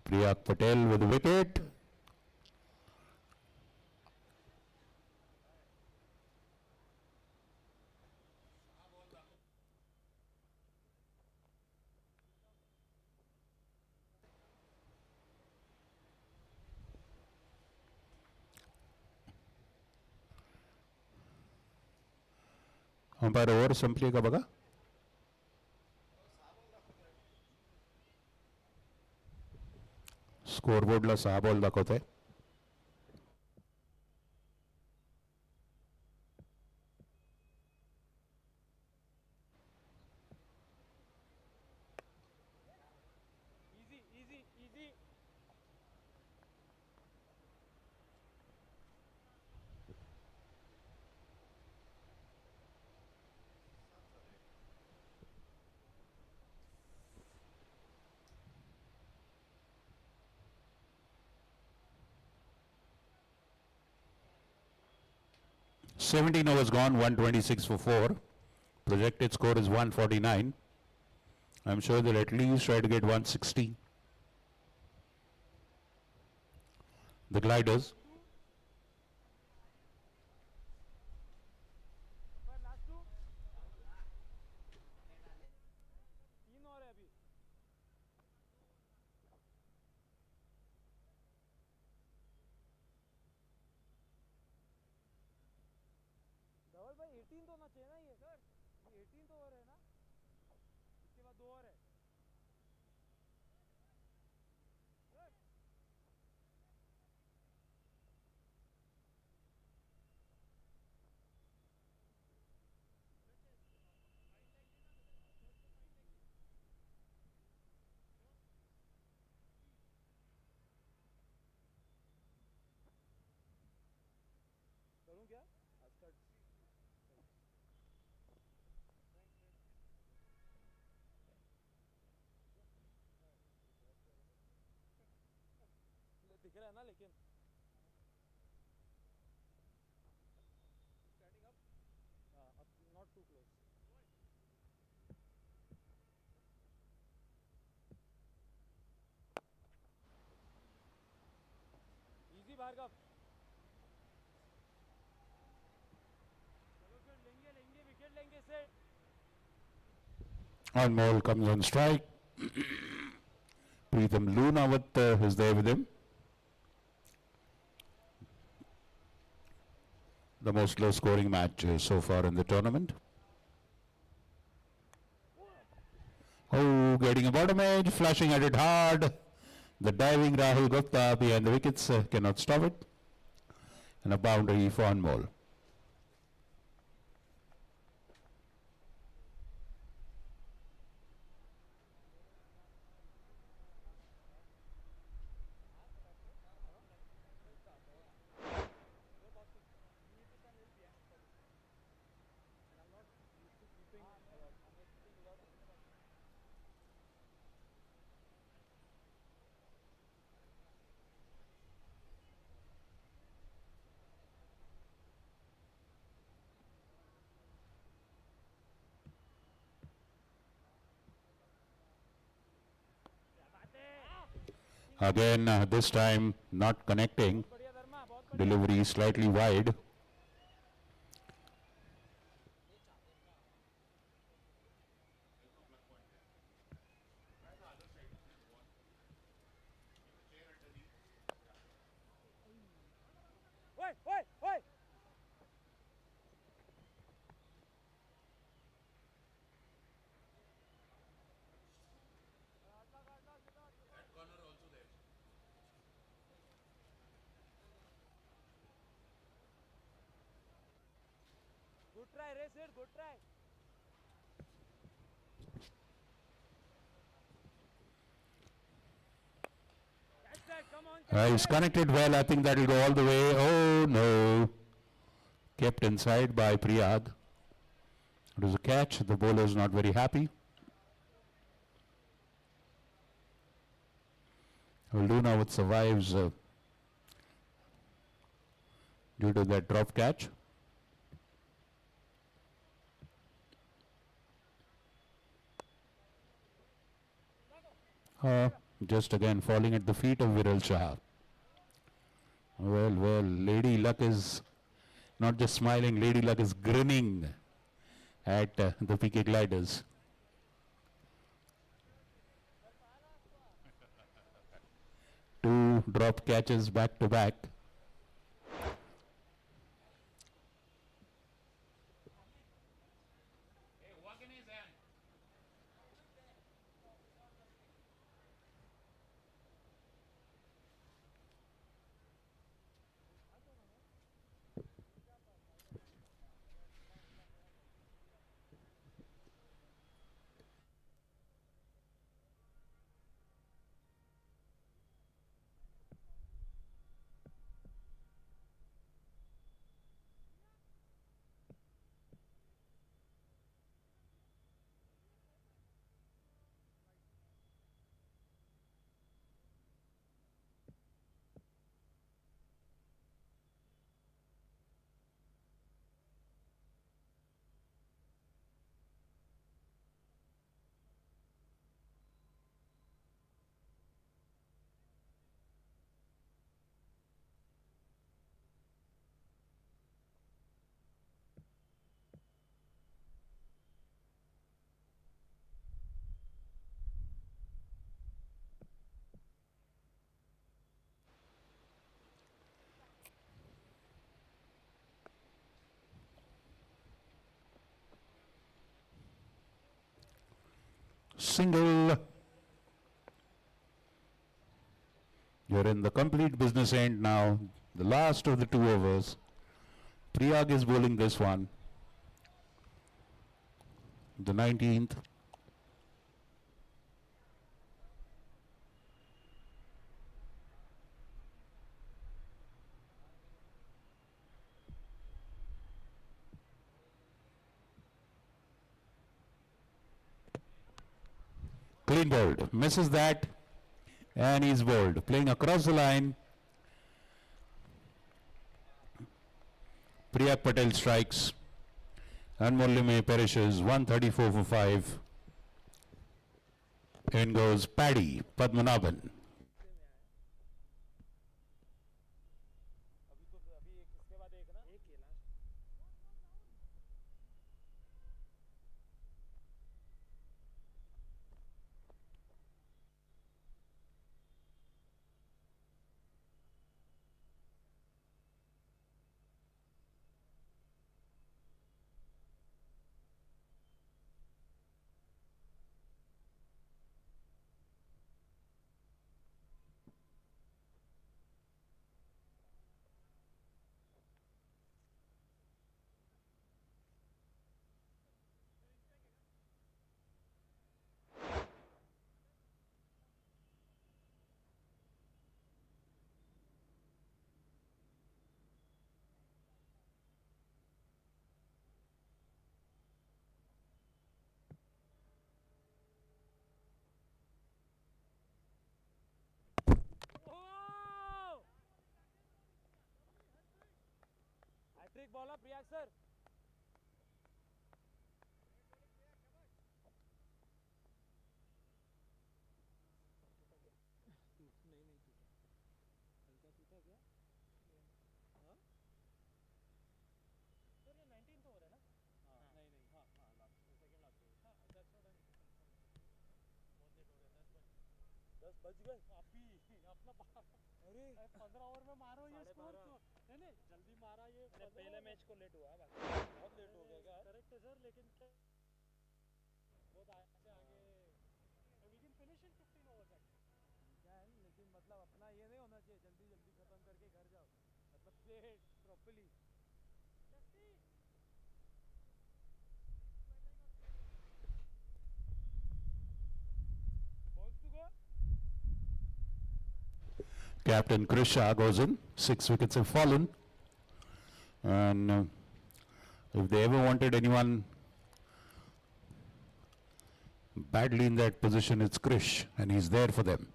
Priyak Patel with the wicket. Umpire over संपली का बघा. स्कोरबोर्डला 6 ball दाखवतंय. Easy, easy, easy. Seventeen overs gone, 126 for 4. Projected score is 149. I'm sure they'll at least try to get 160. The Gliders. पर last two. 3 और है अभी. धवल भाई 18 तो होना चाहिए ना ये सर. ये 18 ओवर है ना. इसके बाद 2 और है. सर करूँ क्या? आज का दिख रहा है ना लेकिन स्टैंडिंग अप. अब not too close. Easy Bhargav. चलो फिर लेंगे लेंगे विकेट लेंगे set. Anmol comes on strike. Pritham Lunawat is there with him. The most low scoring match so far in the tournament. Oh, getting a bottom edge, flashing at it hard. The diving Rahul Gupta behind the wickets cannot stop it. And a boundary for Anmol. Again, this time not connecting. बढ़िया धर्मा बहुत बढ़िया. Delivery slightly wide. ओए ओए ओए. Good try रे सेठ good try. He's connected well. I think that will go all the way. Oh no. Kept inside by Priyad. It was a catch. The bowler is not very happy. We'll do now what survives due to that drop catch. Just again falling at the feet of Viral Shah. Well, Lady Luck is not just smiling, Lady Luck is grinning at the PK Gliders. Two drop catches back to back. Single. You're in the complete business end now. The last of the 2 overs. Priyag is bowling this one. The 19th. Clean bowled. Misses that. And he's bowled. Playing across the line. Priyak Patel strikes. Anmol perishes. 134 for 5. In goes Paddy Padmanabhan. अभी तो अभी एक इसके बाद एक ना एक ही last hat trick bowler प्रियाग sir नहीं नहीं टूटा हल्का टूटा क्या हाँ सर ये 19 तो हो रहा है ना हाँ नहीं नहीं हाँ हाँ लास्ट सेकंड लास्ट हाँ दैट्स व्हाट आई बहुत लेट हो गया 10 बज गए अभी अपना अरे 15 ओवर में मारो ये स्कोर तो नहीं नहीं जल्दी मारा ये पहले मैच को लेट हुआ बाकी बहुत लेट हो गया क्या करेक्ट है सर लेकिन बहुत आगे आगे we can finish in 15 overs actually can लेकिन मतलब अपना ये नहीं होना चाहिए जल्दी जल्दी खत्म करके घर जाओ मतलब play properly balls to go Captain Krish Shah goes in. 6 wickets have fallen. And if they ever wanted anyone badly in that position, it's Krish. And he's there for them.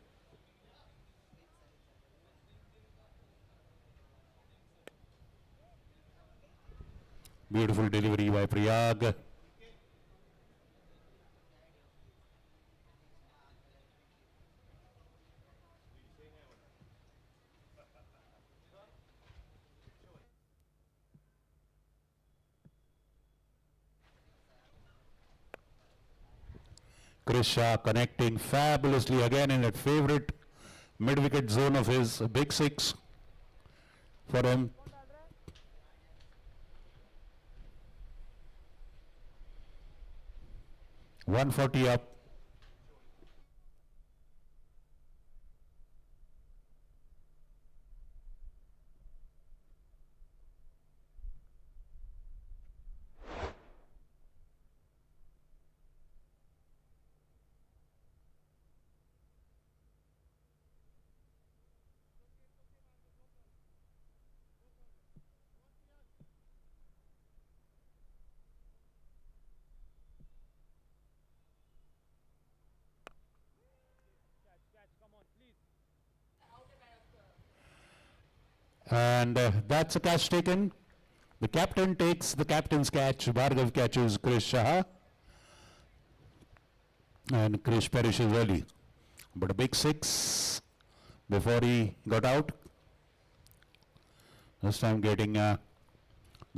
Beautiful delivery by Priyag. Krish Shah connecting fabulously again in that favorite mid-wicket zone of his, a big 6 for him. .140 up. come on please And that's a catch taken. The captain takes the captain's catch. Bhargav catches Krish Shah. And Krish perishes early. But a big 6 before he got out. This time getting the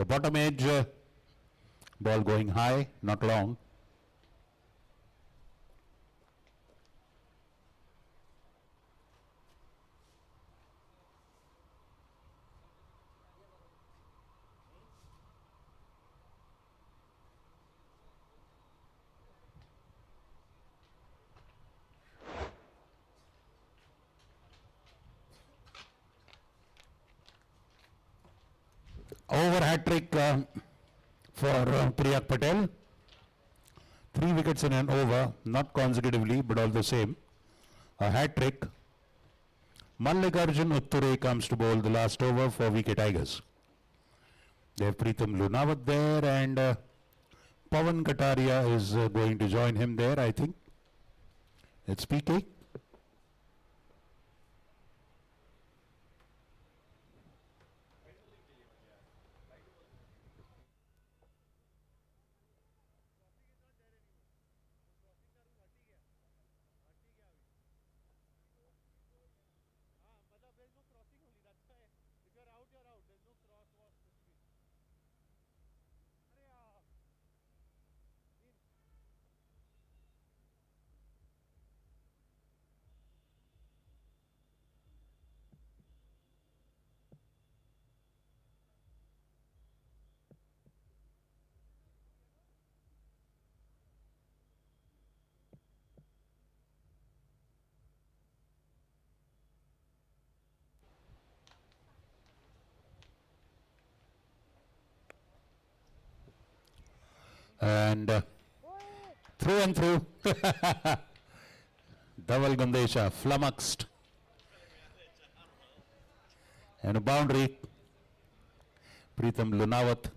bottom edge. Ball going high, not long. hat trick for Priyak Patel. 3 wickets in an over, not consecutively, but all the same. A hat trick. Mallikarjun Utture comes to bowl the last over for VK Tigers. They have Pritham Lunawat there, and Pawan Kataria is going to join him there, I think. It's PK. मतलब there's no crossing only. That's why if you're out, you're out. There's no cross walk between. अरे यार. And through and through. Dhaval Gandesha flummoxed. And a boundary. Pritham Lunawat.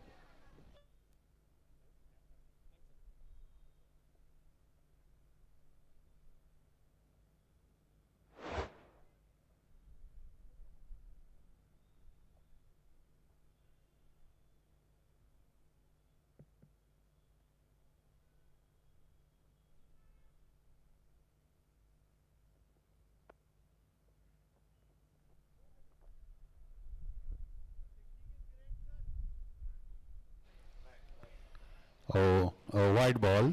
Oh, a wide ball.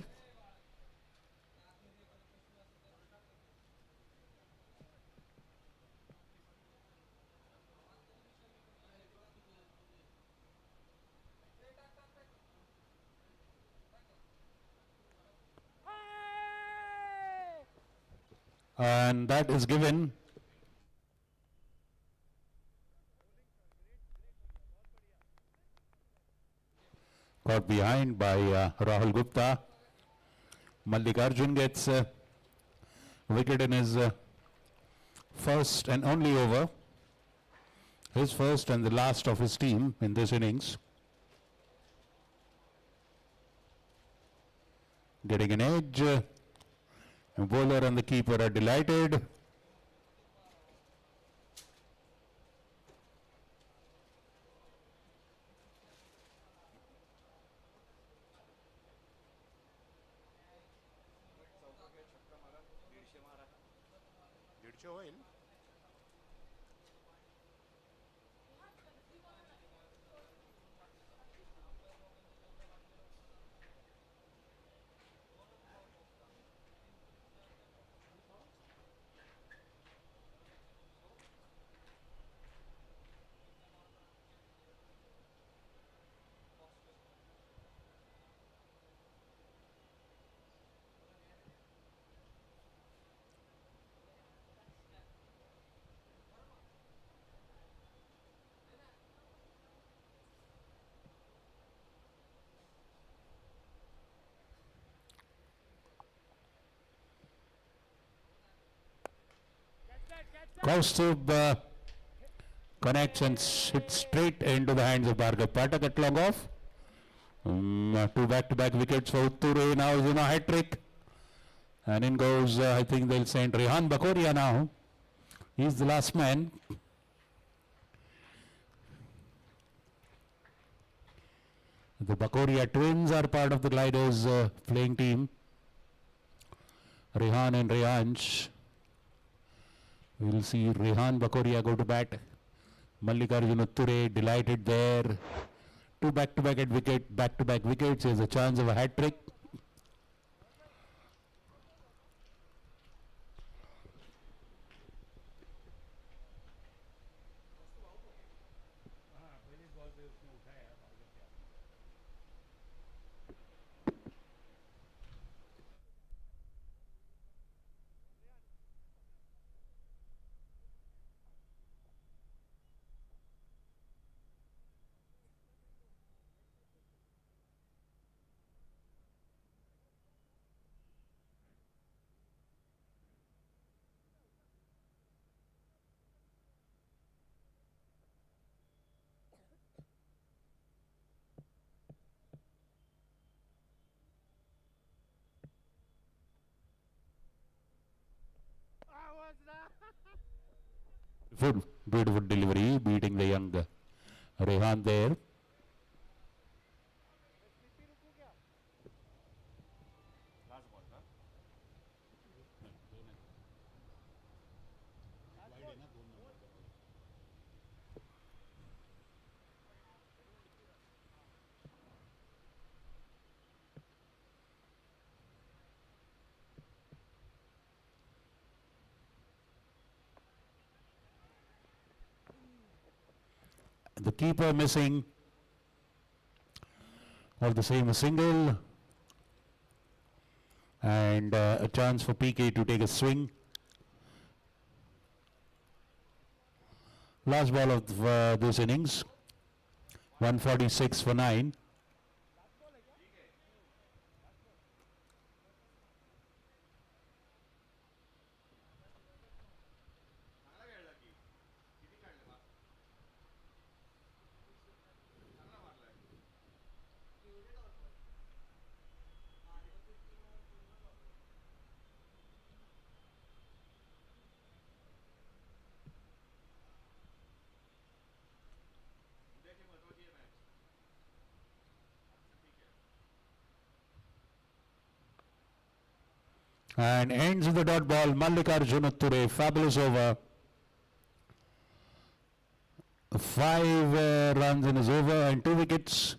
And that is given. Caught behind by Rahul Gupta. Mallikarjun gets wicket in his first and only over. His first and the last of his team in this innings. Getting an edge. Bowler and the keeper are delighted. दीडशे होईल. Kaustubh connects and hits straight into the hands of Bhargav Pathak at long off. 2 back-to-back wickets for Utture. Now is in a hat trick. And in goes, I think they'll send Rehan Bakoria now. He's the last man. The Bakoria twins are part of the Gliders playing team. Rehan and Rehansh. We'll see Rehan Bakoria go to bat. Mallikarjun Utture delighted there. 2 back-to-back at wicket, back-to-back wickets. There's a chance of a hat trick. beautiful delivery, beating the young Rehan there. The keeper missing. All the same, a single. And a chance for PK to take a swing. Last ball of this innings. 146 for 9. And ends with the dot ball. Mallikarjun Utture, fabulous over. 5 runs in his over and 2 wickets.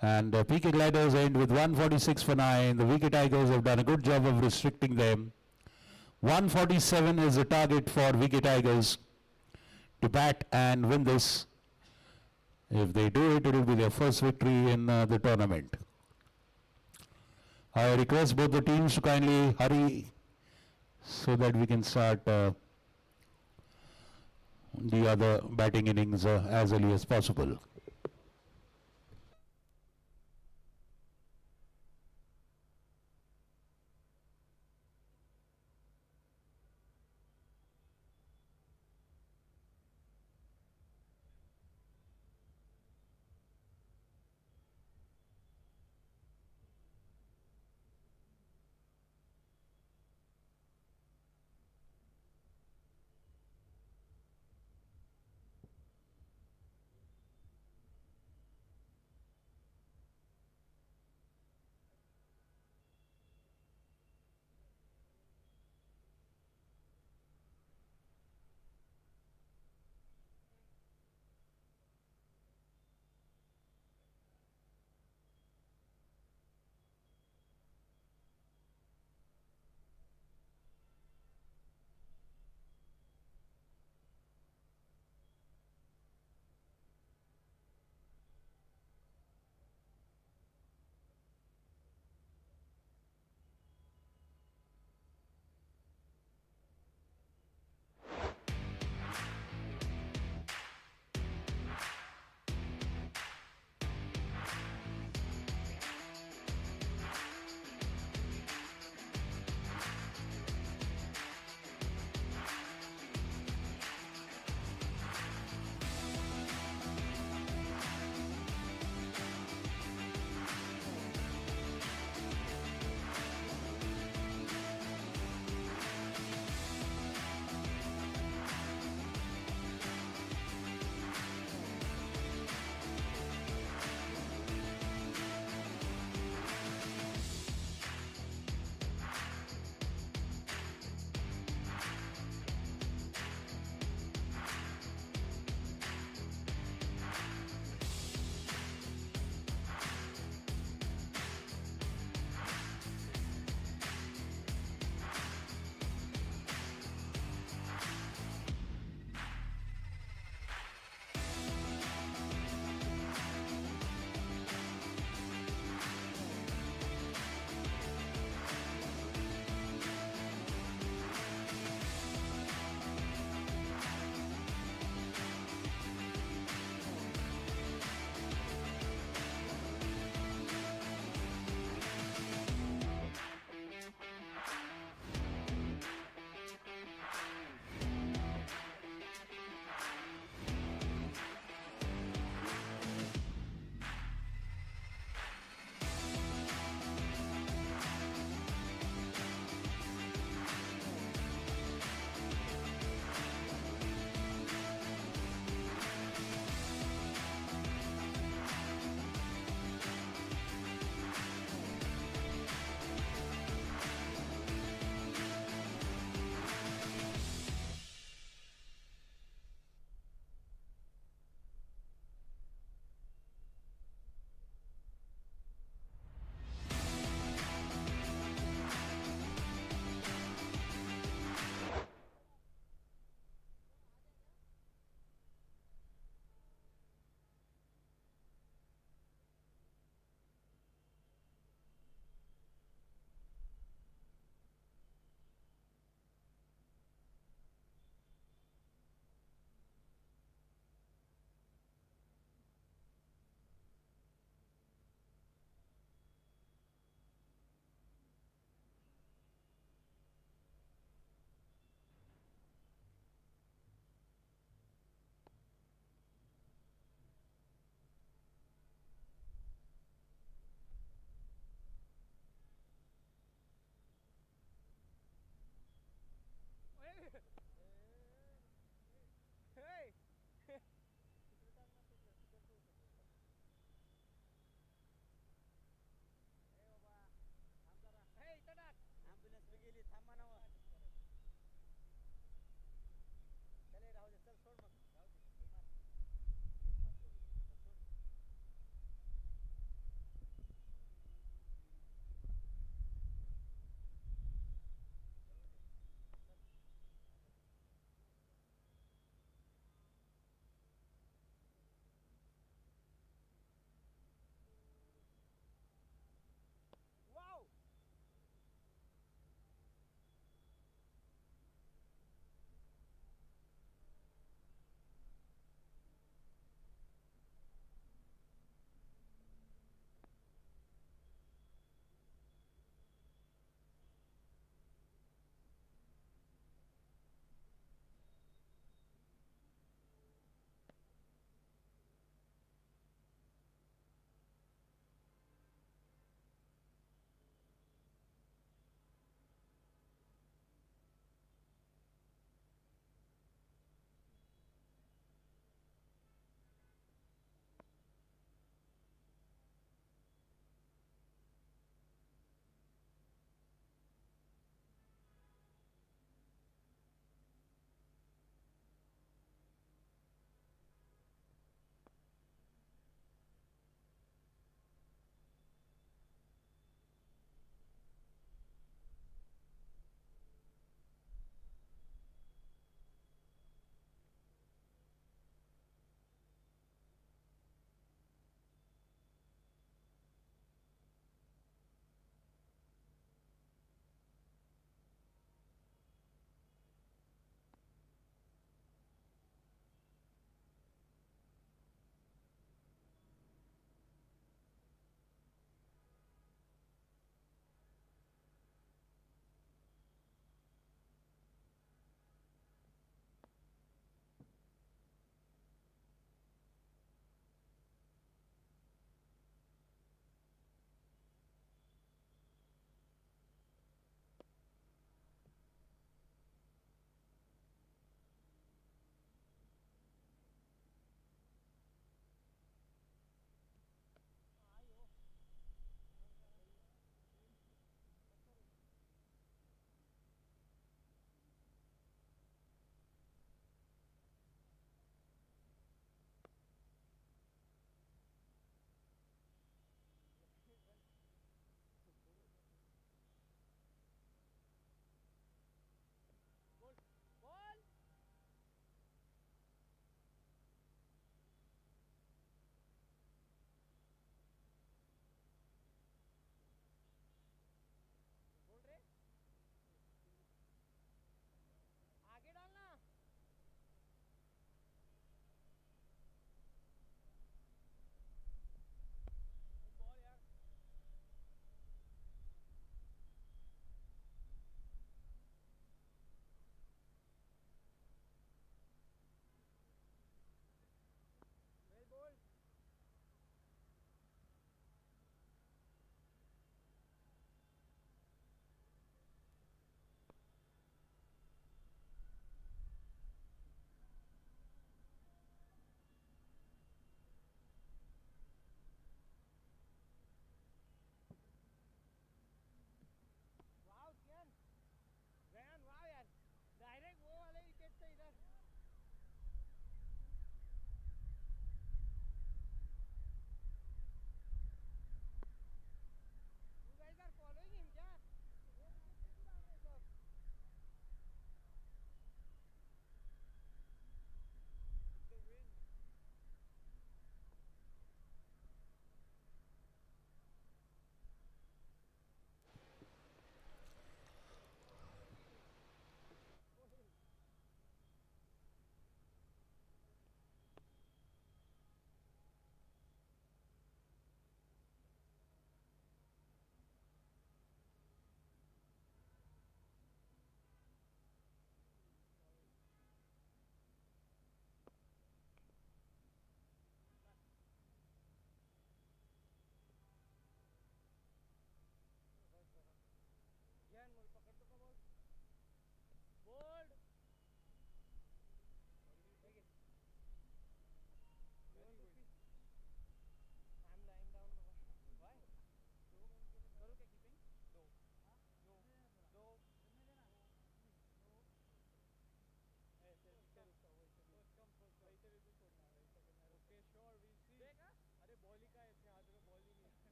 And PK Gliders end with 146 for 9. The Wicket Tigers have done a good job of restricting them. 147 is the target for Wicket Tigers to bat and win this. If they do it, it will be their first victory in the tournament. I request both the teams to kindly hurry so that we can start the other batting innings as early as possible.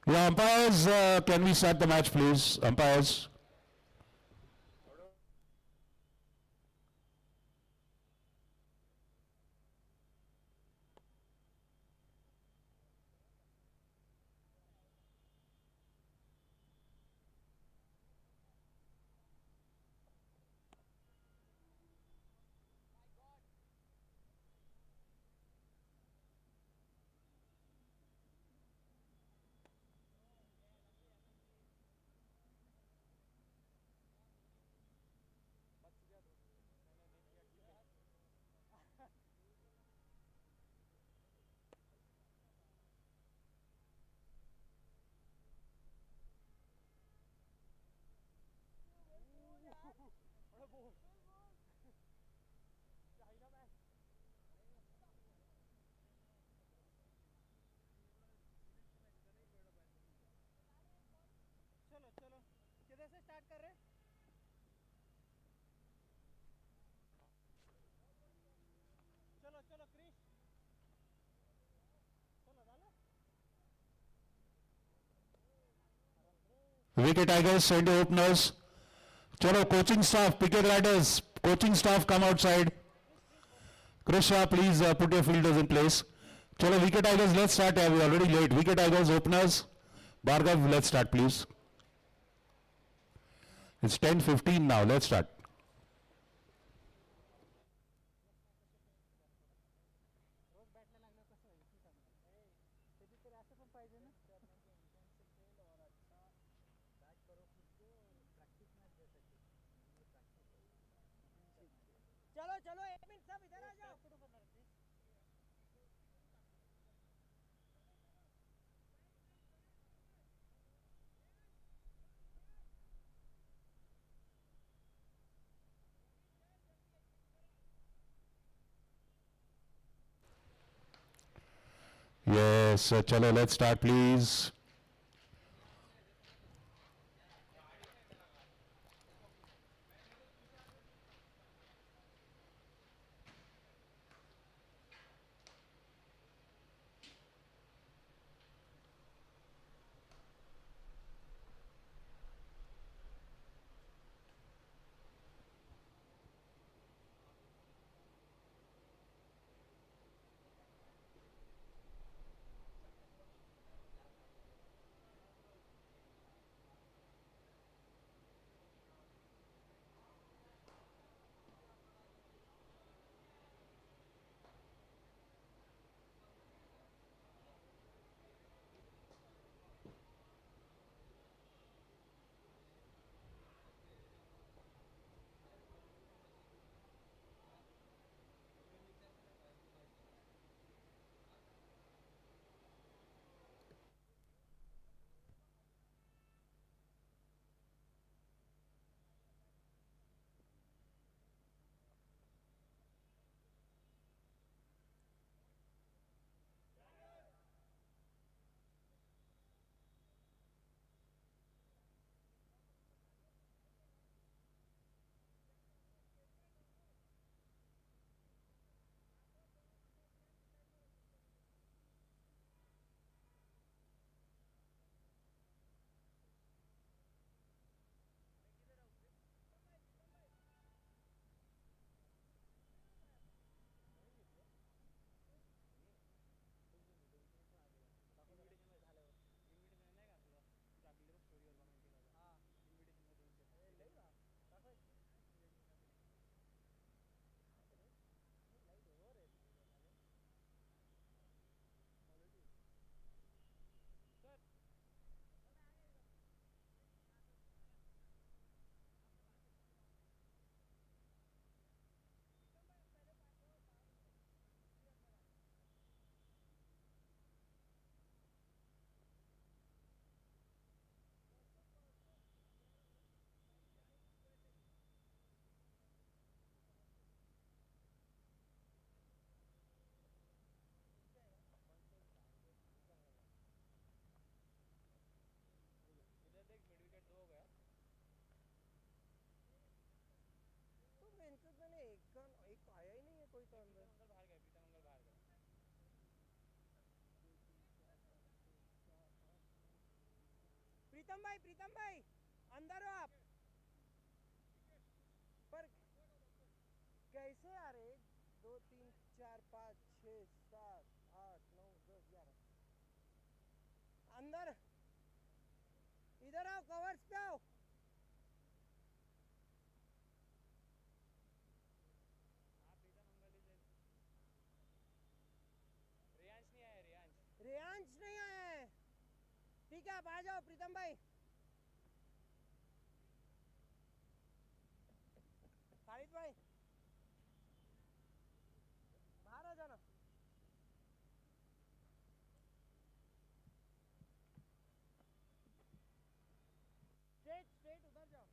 Yeah, umpires, can we start the match, please? Umpires. चलो चलो किधर से start कर रहे हैं? चलो चलो क्रिश चलो डालो Wicket Tigers, send your openers. Chalo, coaching staff, picket riders, coaching staff come outside. Krisha, please put your fielders in place. Chalo, Wicket Tigers, let's start. We're already late. Wicket Tigers, openers. Bhargav, let's start, please. It's 10:15 now. Let's start. रोज बॅटला लागलं कसं होईल तू सांग मला. कधीतरी असं पण पाहिजे ना. चलो चलो एक मिनट सब इधर आ जाओ. कुठं करणार आहे? Yes, chalo, let's start, please. प्रीतम भाई अंदर हो आप। पर कैसे आ रहे 2 3 4 5 6 7 8 9 10 11 अंदर इधर आओ कवर्स पे आओ। रेयांश नहीं आया है। ठीक है आप आ जाओ प्रीतम भाई। खालिद भाई बाहर आ जाना। स्ट्रेट स्ट्रेट उधर जाओ।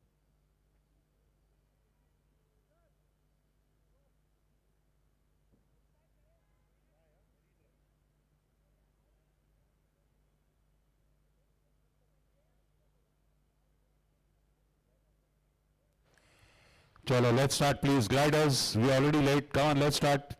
Chalo, let's start please. Gliders, we are already late. Come on, let's start.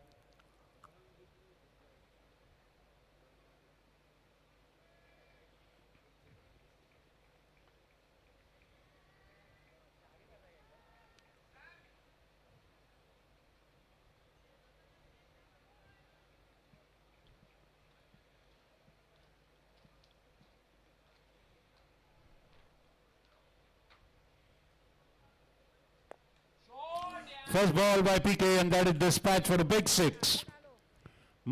First ball by PK, and that is dispatch for the big six.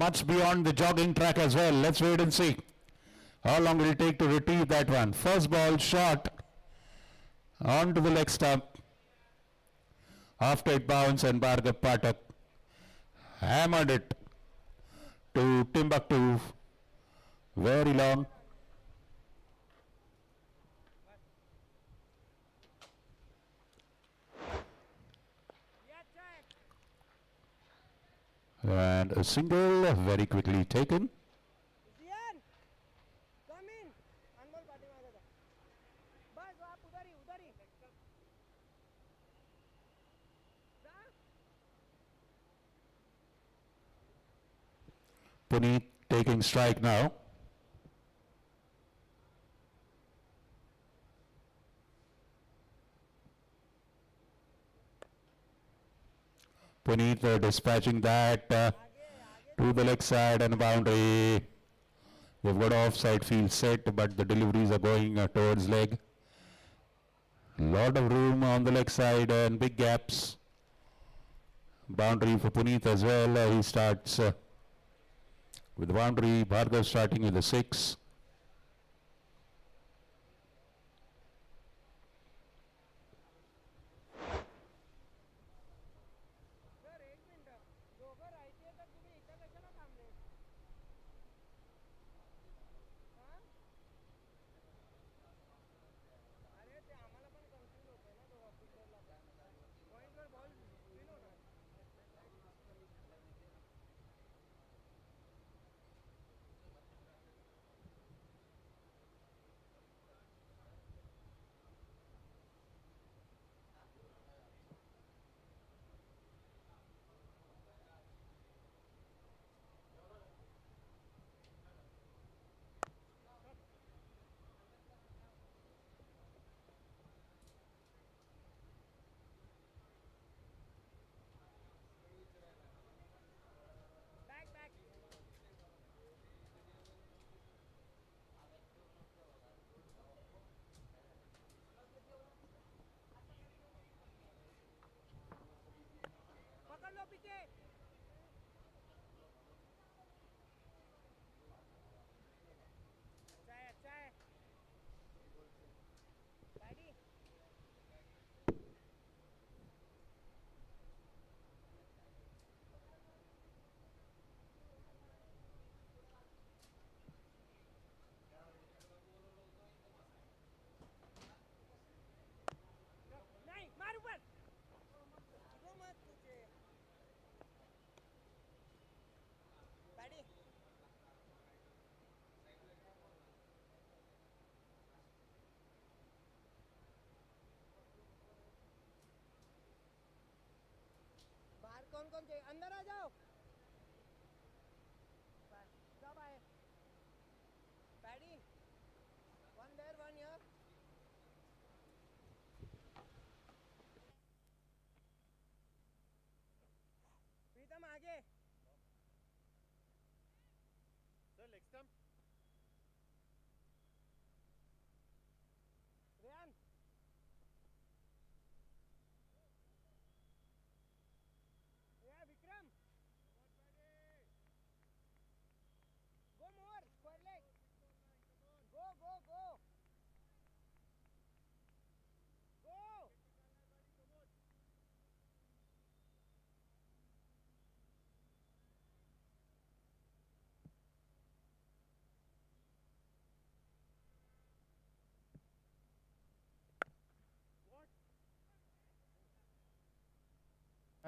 Much beyond the jogging track as well. Let's wait and see how long will it take to retrieve that one. First ball shot onto the leg stump. After it bounced, and Bhargav Pathak hammered it to Timbuktu. Very long. And a single very quickly taken. Jian come in Anmol party मार देता। बस आप उधर ही जा। Puneet taking strike now. Puneet dispatching that to the leg side and boundary. They've got offside field set, but the deliveries are going towards leg. Lot of room on the leg side and big gaps. Boundary for Puneet as well. He starts with the boundary. Bhargav starting with the 6. Sir एक minute दोघं राहायचे तर तुम्ही इथं कशाला थांबले? हां अरे ते आम्हाला पण कन्फ्यूज होतंय ना दोघं पिक्चरला पॉईंटवर बॉल स्पिन होणार.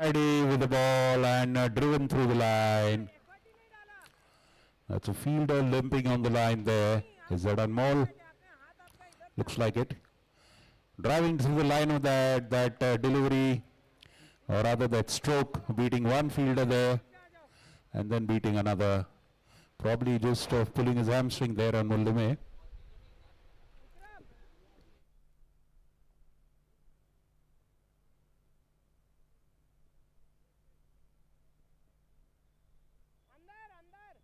Ready with the ball and driven through the line. That's a fielder limping on the line there. Is that Anmol? Looks like it. Driving through the line of that delivery, or rather that stroke, beating one fielder there and then beating another. Probably just pulling his hamstring there on Mullume. अंदर अंदर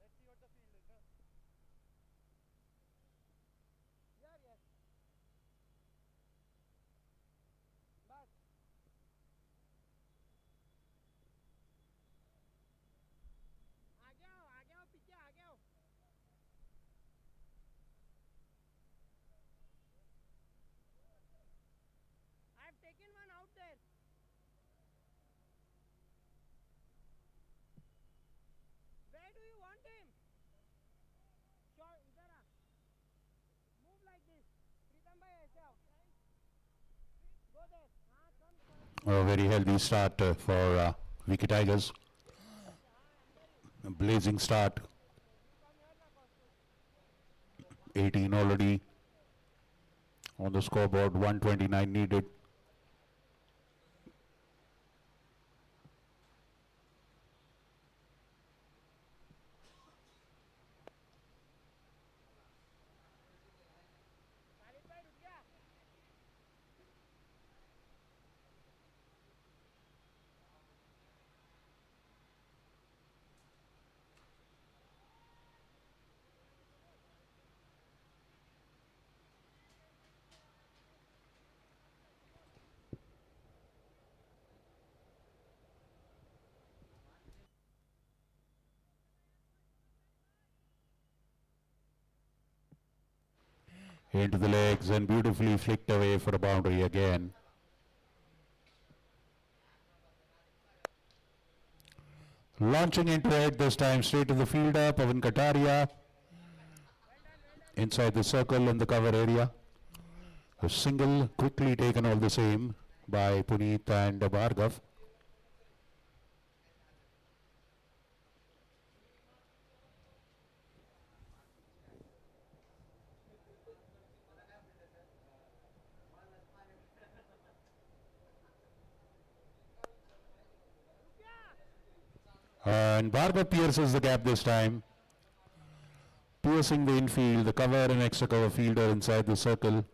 let's see what the field is no? Yeah, yes बस आगे आओ पीछे आगे आओ I have taken one out there where do you want him sure इधर आ move like this प्रीतम भाई ऐसे आओ go there हाँ come A very healthy start for Vicky Tigers. A blazing start. 18 already on the scoreboard, 129 needed. Khalid भाई रुक जा Into the legs and beautifully flicked away for a boundary again. Launching into it this time, straight to the fielder, Pavan Kataria. Inside the circle in the cover area. A single quickly taken all the same by Puneet and Bhargav. And Bhargav pierces the gap this time. Piercing the infield, the cover and extra cover fielder inside the circle.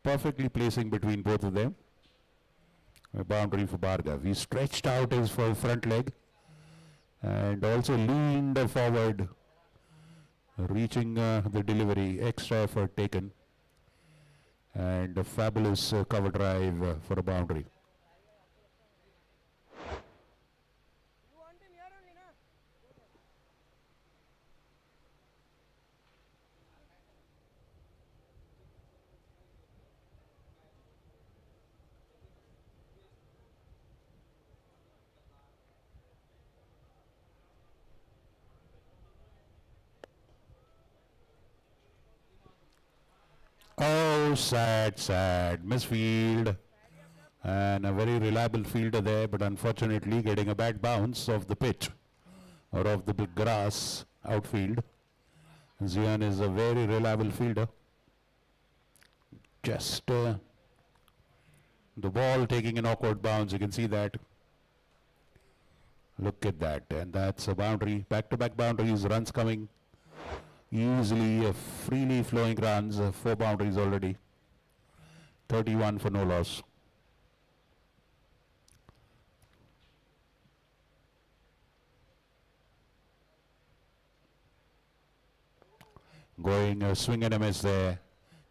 Perfectly placing between both of them. A boundary for Bhargav. He stretched out his front leg and also leaned forward, reaching the delivery. Extra effort taken. And a fabulous cover drive for a boundary. you want him here only na Oh, sad, sad. Misfield. And a very reliable fielder there, but unfortunately getting a bad bounce off the pitch or of the big grass outfield. Zian is a very reliable fielder. Just the ball taking an awkward bounce, you can see that. Look at that, and that's a boundary. Back-to-back boundaries, runs coming. Easily, freely flowing runs, 4 boundaries already. 31 for no loss. Going swing and a miss there.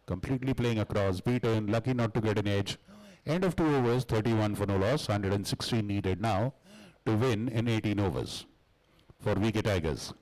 Completely playing across. Beaten, lucky not to get an edge. End of 2 overs, 31 for no loss. 116 needed now to win in 18 overs for VK Tigers.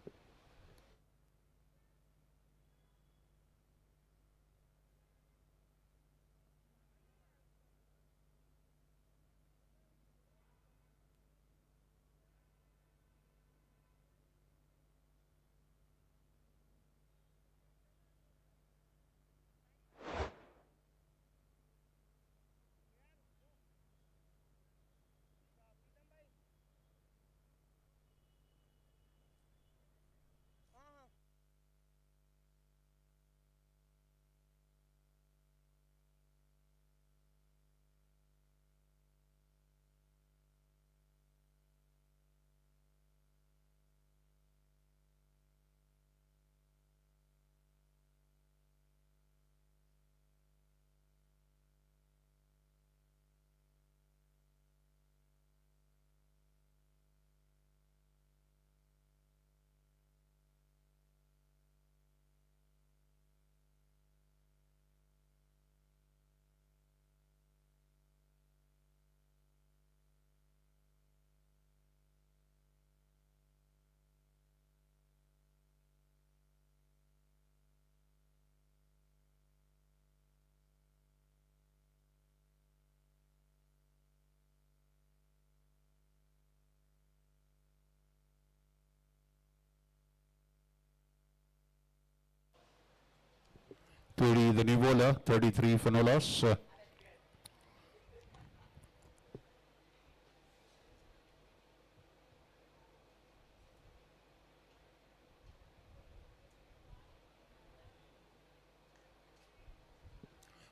Bhargav, the new bowler, 33 for no loss.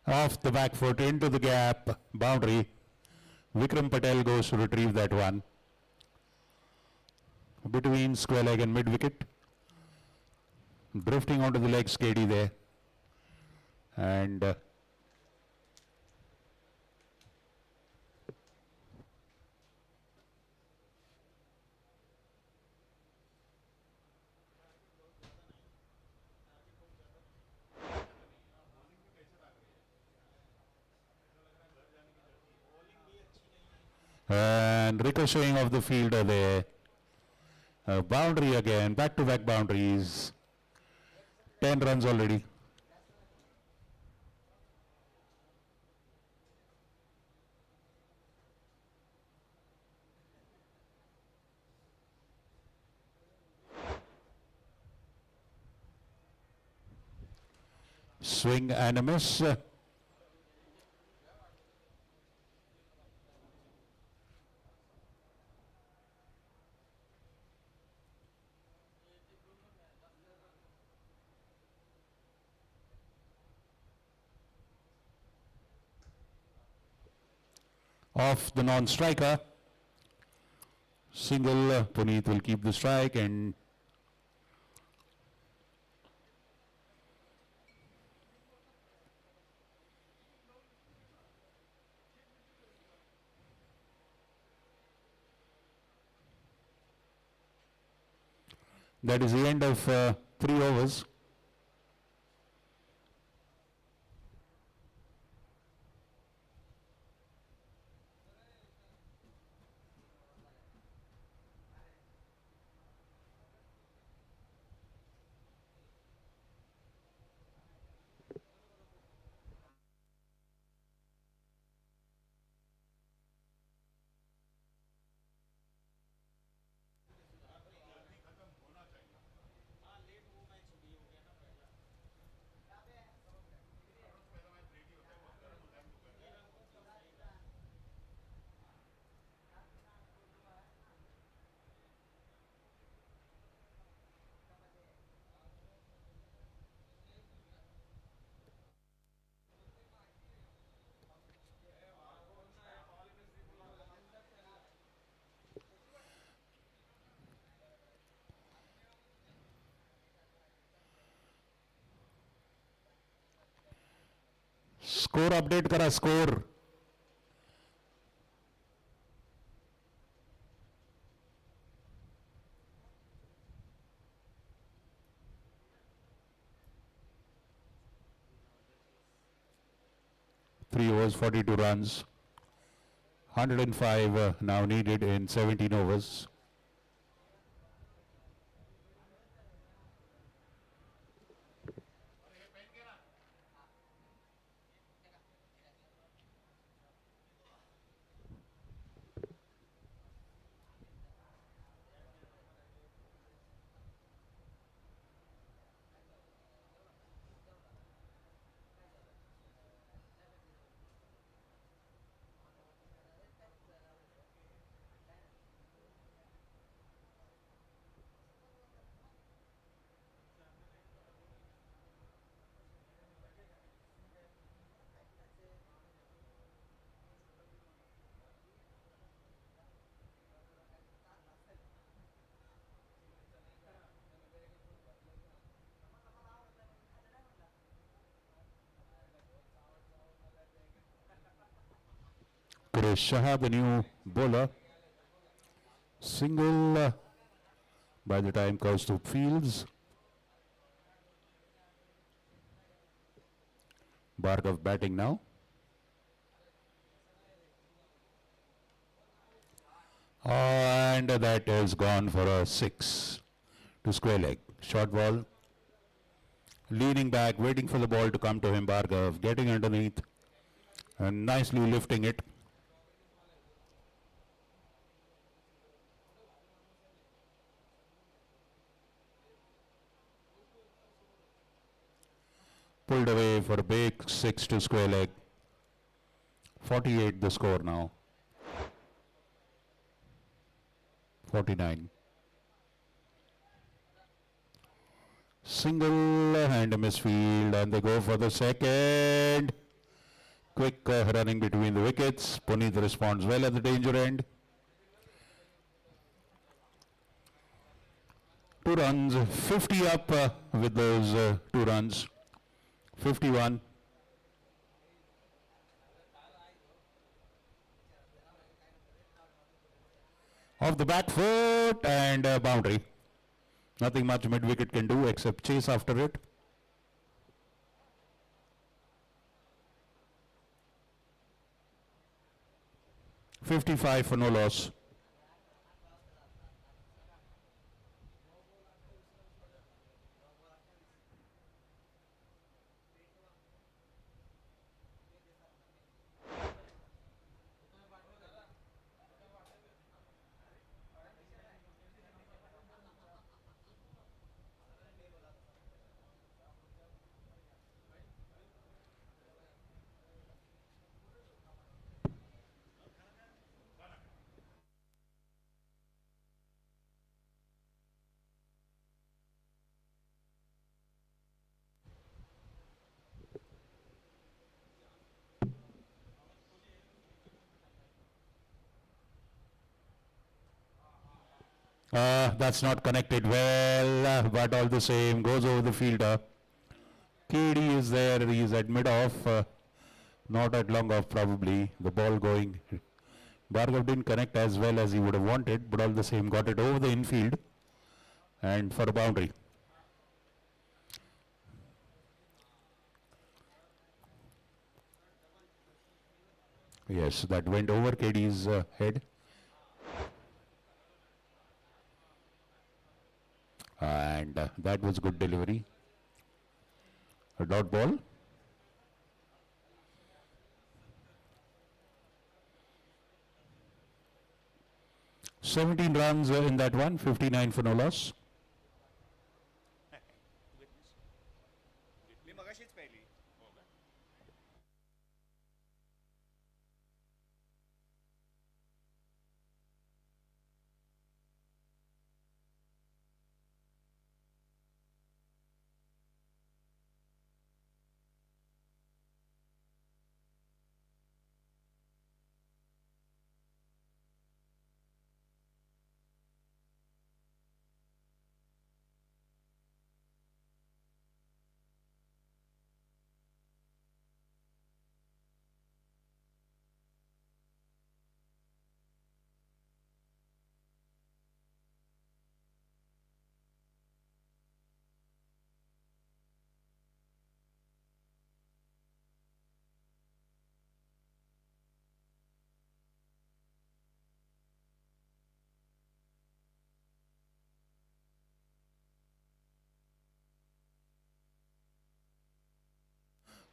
Off the back foot, into the gap, boundary. Vikram Patel goes to retrieve that one. Between square leg and mid wicket. Drifting onto the legs, KD there. And ricocheting of the fielder there. Boundary again, back-to-back boundaries. 10 runs already. Swing and a miss. Off the non-striker. Single, Puneet will keep the strike and that is the end of 3 overs. Score update करा score. Three overs, 42 runs. 105 now needed in 17 overs. Quresh Shah, the new bowler. Single by the time Kaustubh fields. Bhargav batting now. And that is gone for a 6 to square leg. Short ball. Leaning back, waiting for the ball to come to him. Bhargav getting underneath and nicely lifting it. pulled away for a big 6 to square leg. 48 the score now. 49. Single and a misfield, and they go for the second. Quick running between the wickets. Puneet responds well at the danger end. 2 runs, 50 up with those 2 runs. 51. Off the back foot and boundary. Nothing much mid-wicket can do except chase after it. $55 for no loss. That's not connected well, but all the same goes over the fielder. KD is there, he is at mid-off, not at long-off probably, the ball going. Bhargav didn't connect as well as he would have wanted, but all the same got it over the infield and for a boundary. Yes, that went over KD's head. And that was good delivery. A dot ball. $17 runs in that one, 59 for no loss. मी मगाशीच पाहिली.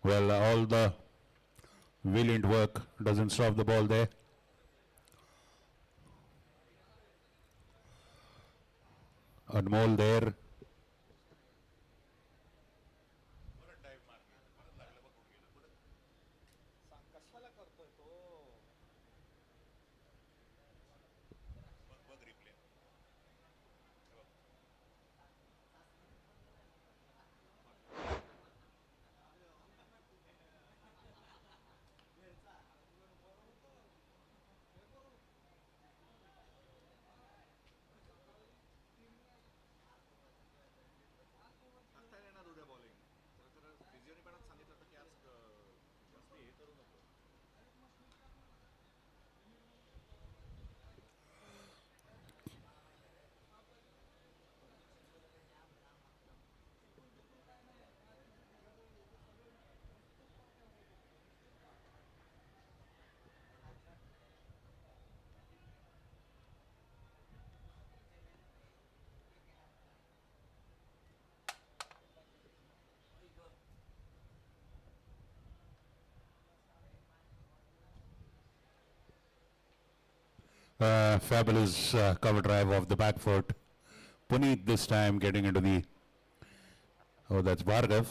Well, all the valiant work doesn't stop the ball there. Anmol there. कशाला करतोय तो? बघ replay. करता येणार उद्या bowling. तर फिजिओनी पण सांगितलं होतं की आज जास्त हे करू नको. Fabulous cover drive off the back foot. Puneet this time getting into the... Oh, that's Bhargav.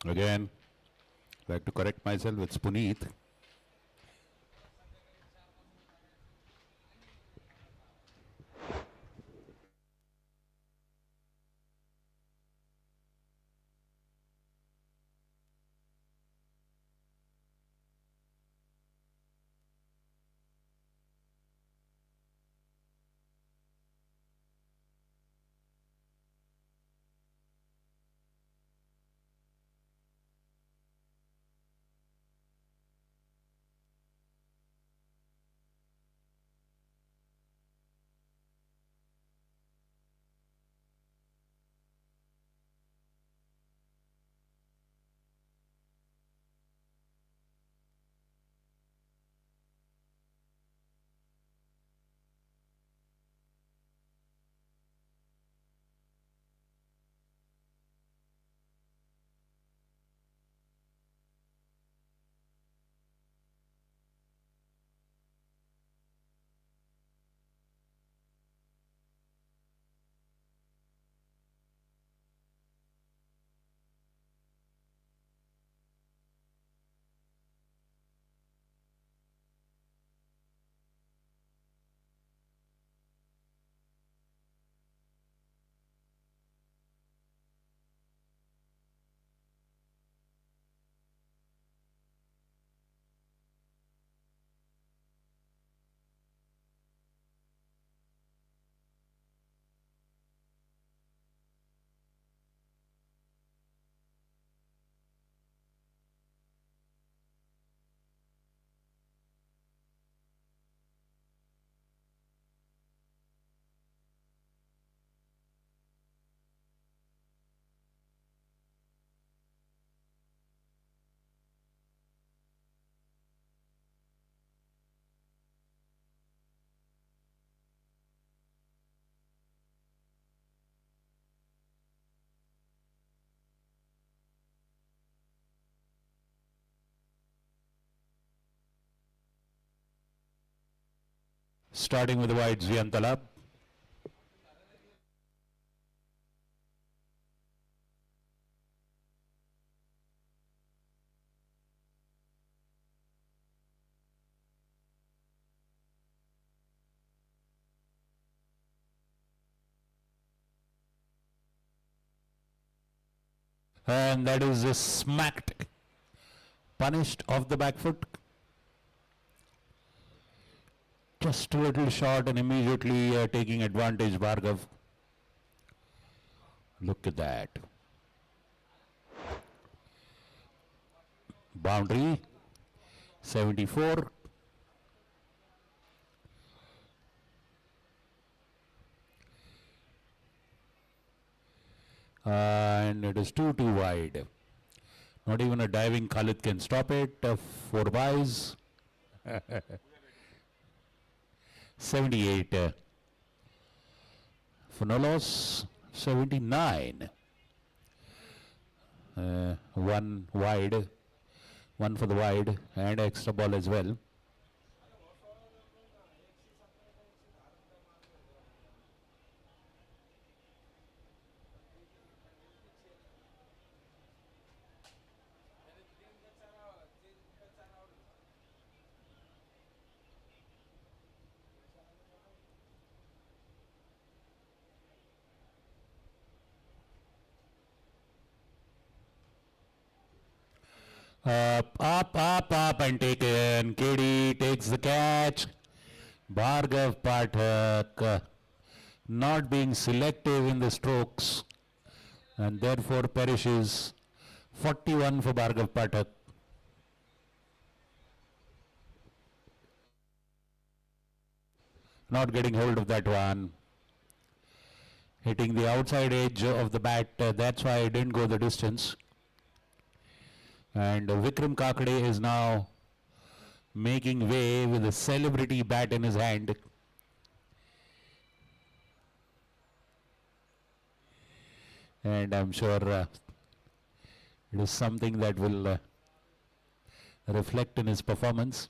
Again, like to correct myself, it's Puneet. Starting with the wide Ziantala. And that is smacked, punished off the back foot. Just a little short and immediately taking advantage, Bhargav. Look at that. Boundary, 74. And it is too wide. Not even a diving Khalid can stop it. 4 buys. 78. Fanolos, 79. One wide. One for the wide and extra ball as well. Up and taken. KD takes the catch. Bhargav Pathak not being selective in the strokes and therefore perishes. 41 for Bhargav Pathak. Not getting hold of that one. Hitting the outside edge of the bat. That's why I didn't go the distance. And Vikram Kakade is now making way with a celebrity bat in his hand. And I'm sure it is something that will reflect in his performance.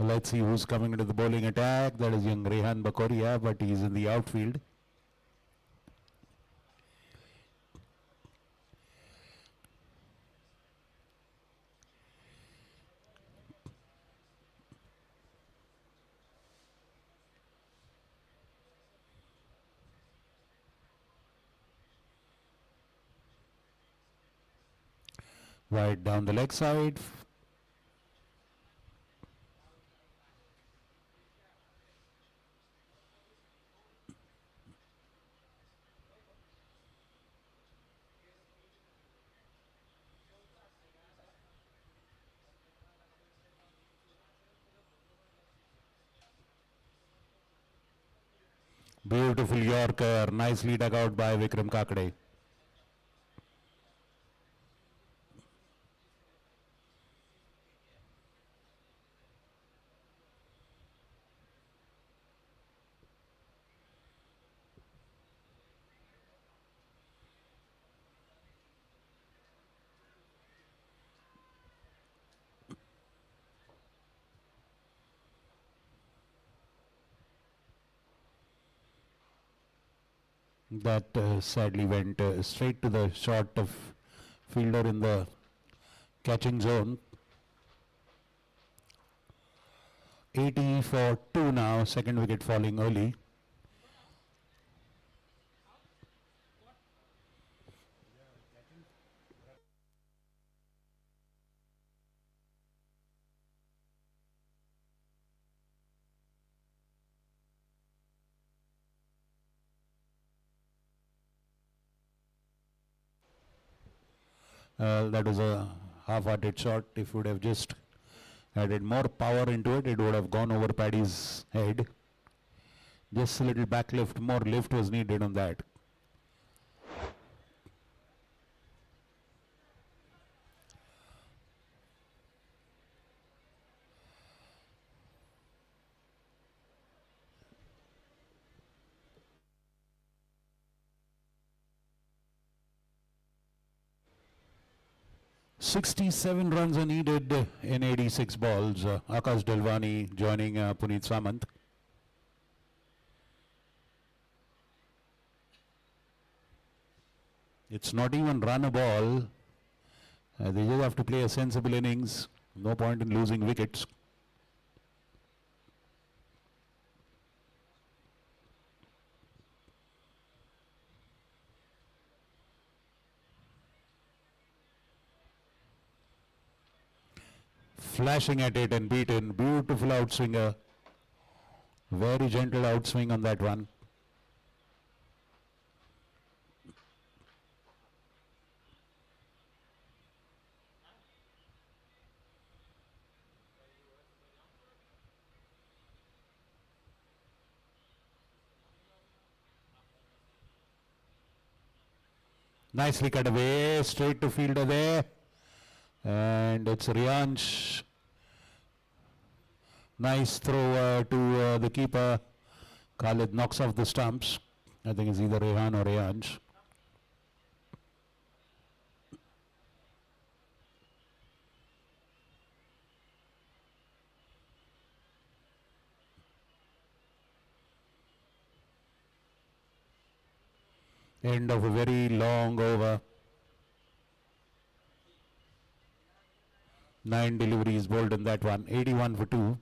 Let's see who's coming into the bowling attack. That is young Rehan Bakoria, but he's in the outfield. Wide down the leg side. Beautiful Yorker, nicely dug out by Vikram Kakade. That sadly went straight to the short of fielder in the catching zone. 80 for 2 now, second wicket falling early. That was a half-hearted shot. If you would have just added more power into it, it would have gone over Paddy's head. Just a little back lift, more lift was needed on that. "67 runs are needed in 86 balls. Akash Dalwani joining Puneet Samant. It's not even run a ball. They just have to play a sensible innings. No point in losing wickets. Flashing at it and beaten. Beautiful outswinger. Very gentle outswing on that one. Nicely cut away, straight to fielder there. And it's Riansh. Nice throw to the keeper. Khalid knocks off the stumps. I think it's either Rehan or Riansh. End of a very long over. 9 deliveries bowled in that one. 81 for 2.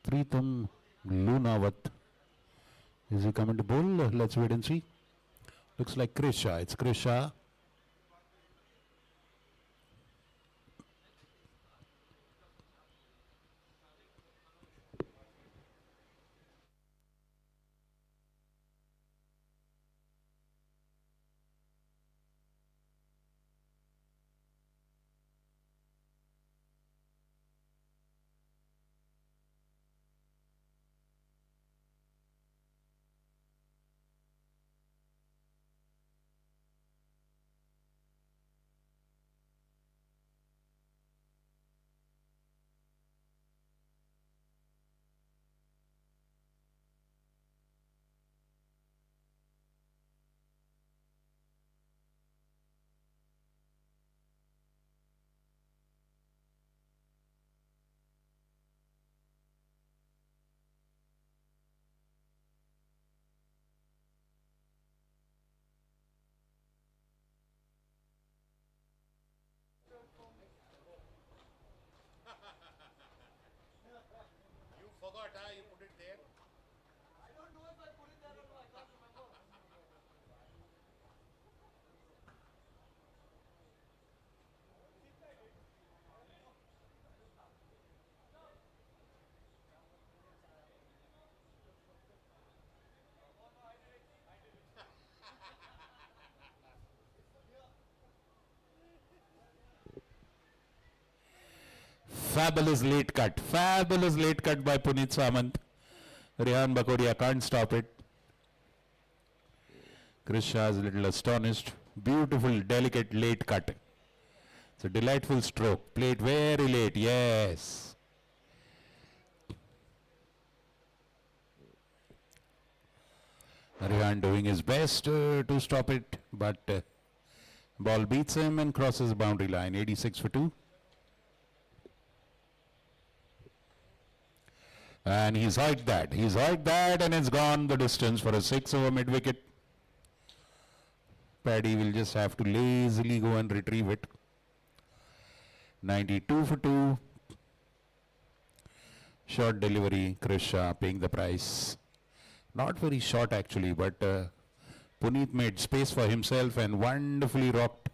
Preetham Lunawat. Is he coming to bowl? Let's wait and see. Looks like Krish Shah. It's Krish Shah. forgot, huh? You put it there. Fabulous late cut. Fabulous late cut by Puneet Samant. Rehan Bakoria can't stop it. Chris Shah is a little astonished. Beautiful, delicate late cut. It's a delightful stroke. Played very late. Yes. Rehan doing his best to stop it, but ball beats him and crosses the boundary line. 86 for 2. And he's hiked that. He's hiked that and it's gone the distance for a 6 over mid wicket. Paddy will just have to lazily go and retrieve it. 92 for 2. Short delivery. Chris Shah paying the price. Not very short actually, but Puneet made space for himself and wonderfully rocked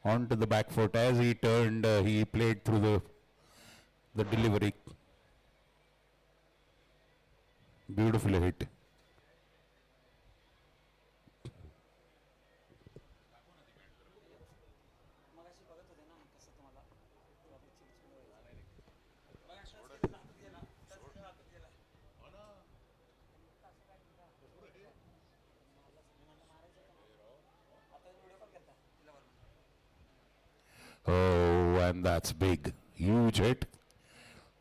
onto the back foot. As he turned, he played through the delivery. Beautiful hit. Oh, and that's big. Huge hit.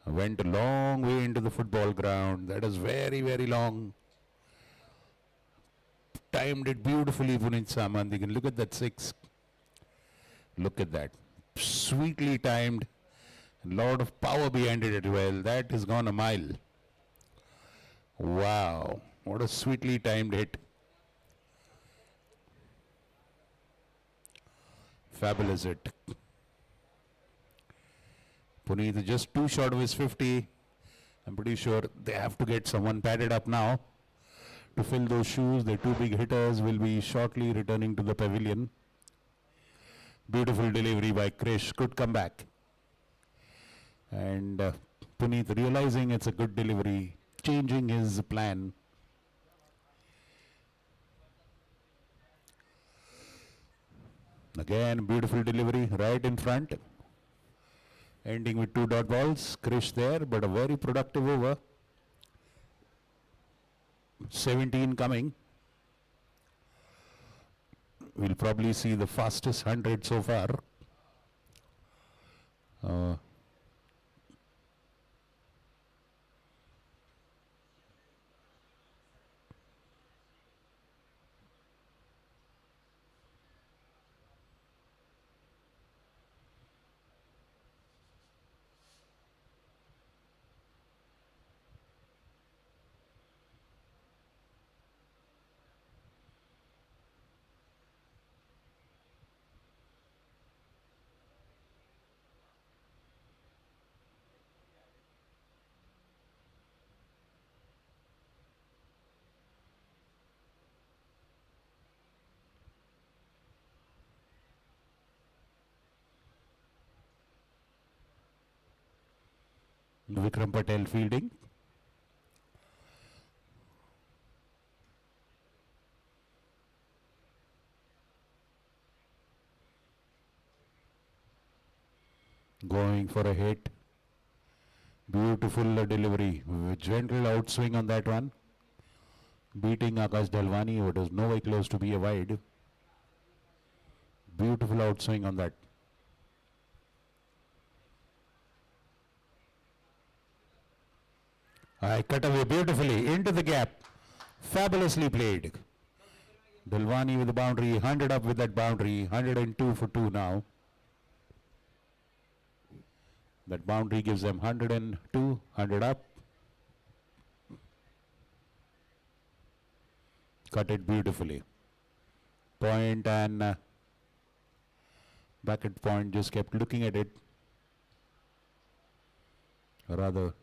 Went a long way into the football ground. That is very, very long. Timed it beautifully, Puneet Samant. You can look at that 6. Look at that. Sweetly timed. A lot of power behind it as well. That has gone a mile. Wow. What a sweetly timed hit. Fabulous hit. Puneet is just too short of his 50. I'm pretty sure they have to get someone padded up now to fill those shoes. The 2 big hitters will be shortly returning to the pavilion. Beautiful delivery by Krish. Good comeback. And Puneet realizing it's a good delivery, changing his plan. Again, beautiful delivery right in front. Ending with 2 dot balls. Krish there, but a very productive over. 17 coming. We'll probably see the fastest 100 so far. Vikram Patel fielding. Going for a hit. Beautiful delivery. Gentle outswing on that one. Beating Akash Dalwani, who was nowhere close to be a wide. Beautiful outswing on that. I cut away beautifully into the gap. Fabulously played. Dalwani with the boundary, 100 up with that boundary, 102 for 2 now. That boundary gives them 102, 100 up. Cut it beautifully. Point and back at point just kept looking at it. Rather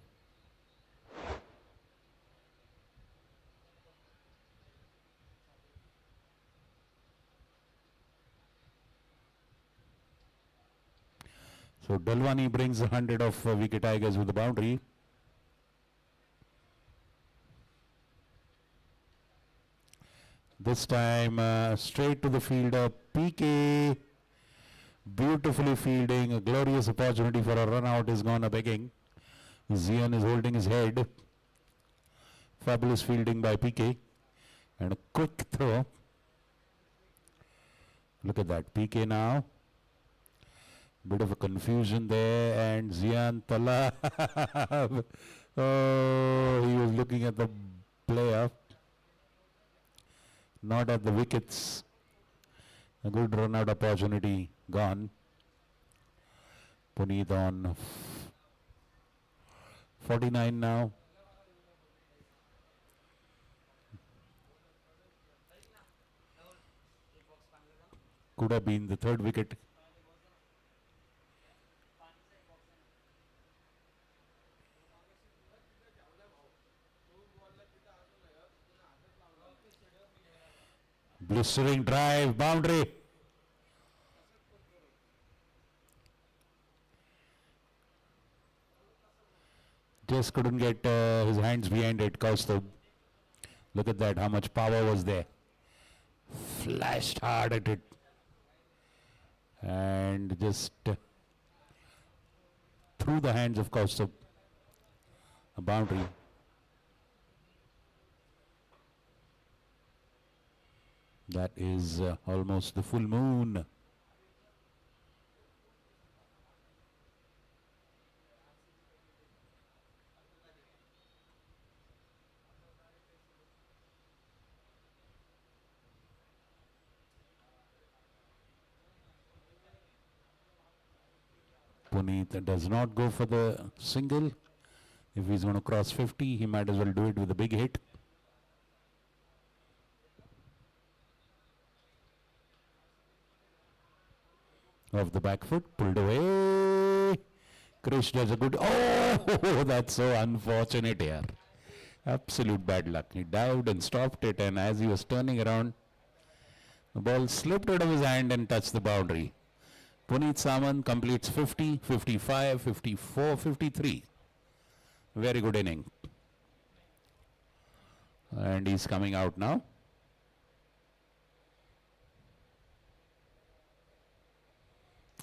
So Dalwani brings 100 of Wicket Tigers with the boundary. This time straight to the fielder, PK. Beautifully fielding, a glorious opportunity for a run out is gone a begging. Zian is holding his head. Fabulous fielding by PK. And a quick throw. Look at that, PK now. Bit of a confusion there, and Zian Talab. Oh, he was looking at the player, not at the wickets. A good run out opportunity gone. Puneet on 49 now. Could have been the third wicket. Blistering drive, boundary. Just couldn't get his hands behind it, Kaustubh. Look at that, how much power was there. Flashed hard at it. And just through the hands of Kaustubh. A boundary. That is almost the full moon. Puneet does not go for the single. If he's going to cross 50, he might as well do it with a big hit. Off the back foot, pulled away. Krish does a good, oh, that's so unfortunate here. Absolute bad luck. He dived and stopped it, and as he was turning around, the ball slipped out of his hand and touched the boundary. Puneet Samant completes 50, 55, 54, 53. Very good inning. And he's coming out now.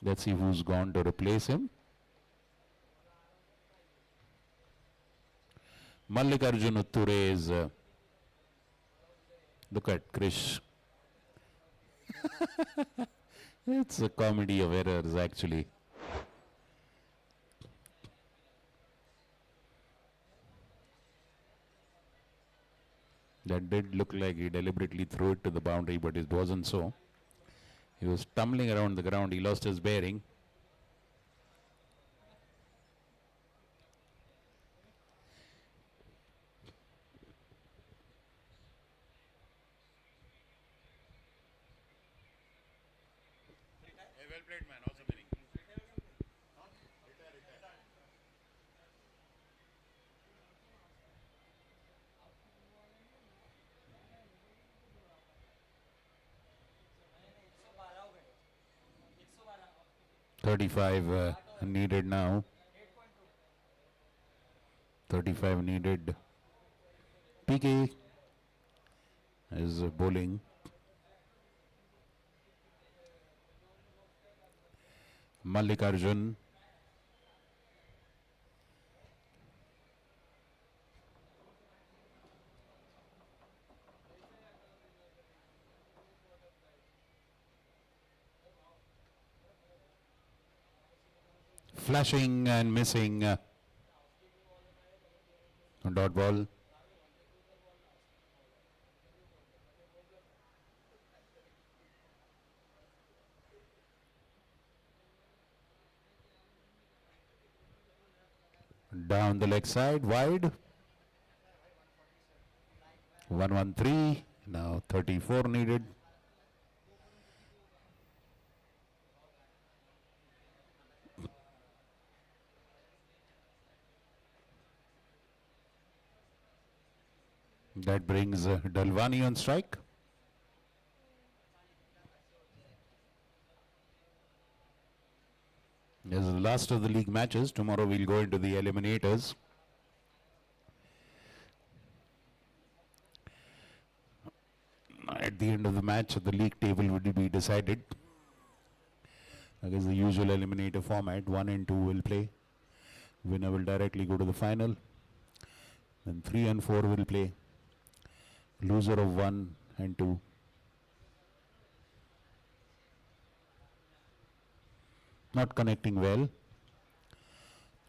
Let's see who's gone to replace him. Mallikarjun Utture is, look at Krish. It's a comedy of errors actually. That did look like he deliberately threw it to the boundary, but it wasn't so. He was tumbling around the ground. He lost his bearing. Well played, man. Also winning. 35 needed now. 35 needed. PK is bowling. Mallikarjun. Flashing and missing. Dot ball. Down the leg side, wide. 113. Now 34 needed. That brings Dalwani on strike. There's a the last of the league matches. Tomorrow we'll go into the eliminators. At the end of the match, the league table will be decided. I guess the usual eliminator format, 1 and 2 will play. Winner will directly go to the final. Then 3 and 4 will play. Loser of 1 and 2. Not connecting well.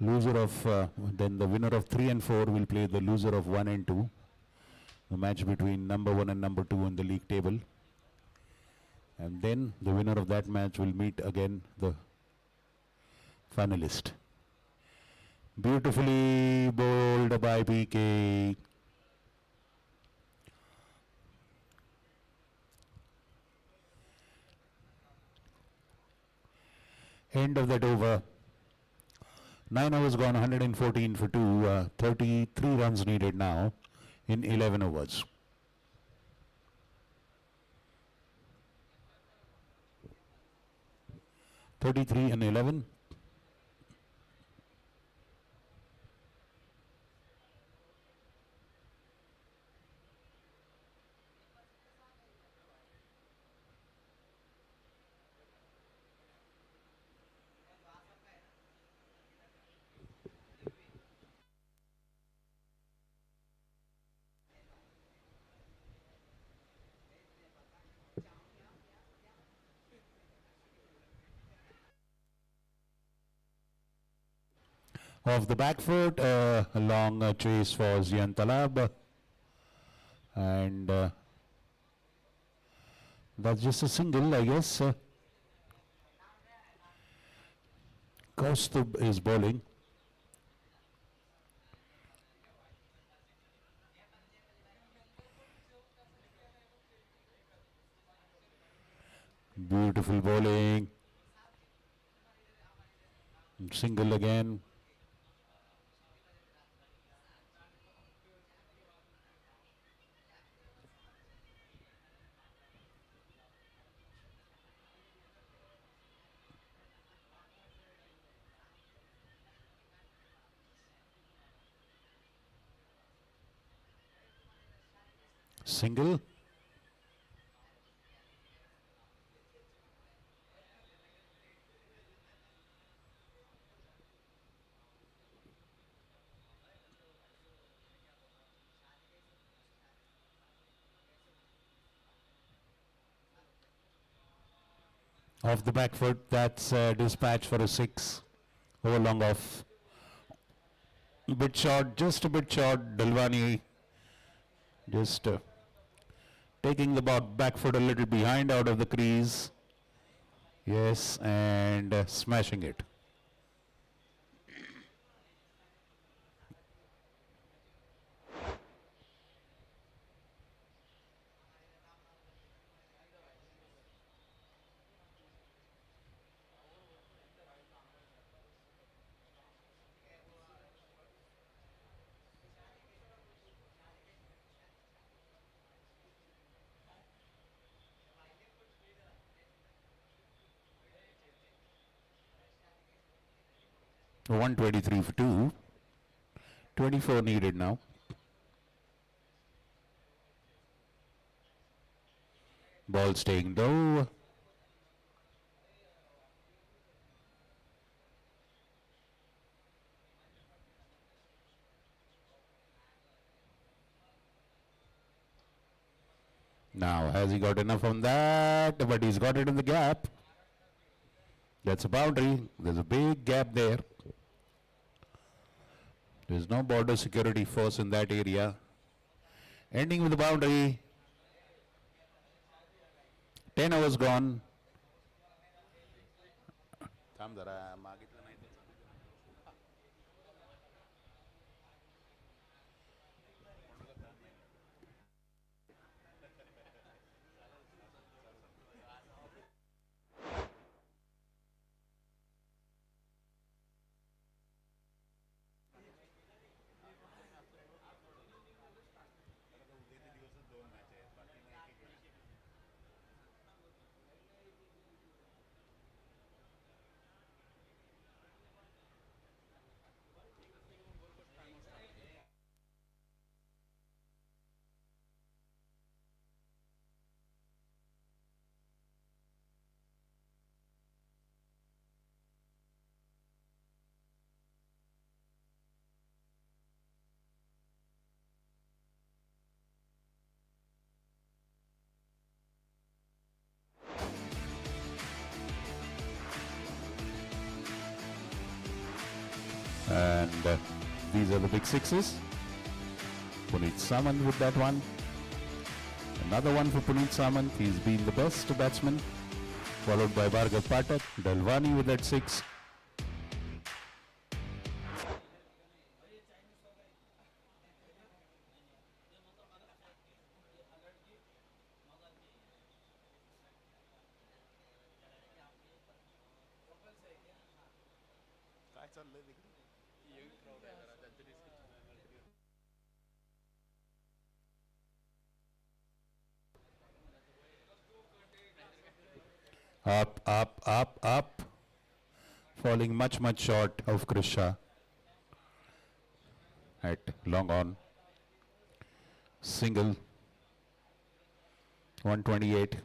Loser of, then the winner of 3 and 4 will play the loser of 1 and 2. The match between number 1 and number 2 in the league table. And then the winner of that match will meet again the finalist. Beautifully bowled by PK. End of that over. 9 overs gone, 114 for 2. 33 runs needed now in 11 overs. (33 and 11). Off the back foot, a long chase for Zian Talab. And that's just a single, I guess. Kaustubh is bowling. Beautiful bowling. Single again. Single. Off the back foot, that's dispatch for a 6. Over long off. Bit short, just a bit short. Dalwani just taking the back foot a little behind out of the crease. Yes, and smashing it. So 123 for 2. 24 needed now. Ball staying low. Now, has he got enough on that? But he's got it in the gap. That's a boundary. There's a big gap there. There's no border security force in that area. Ending with the boundary. 10 hours gone. And these are the big sixes. Puneet Samant with that one. Another one for Puneet Samant. He's been the best batsman. Followed by Bhargav Pathak. Dalwani with that six. काय चाललंय तिकडे? Up, up, up, up. Falling much short of Chris Shah at long on. Single. 128.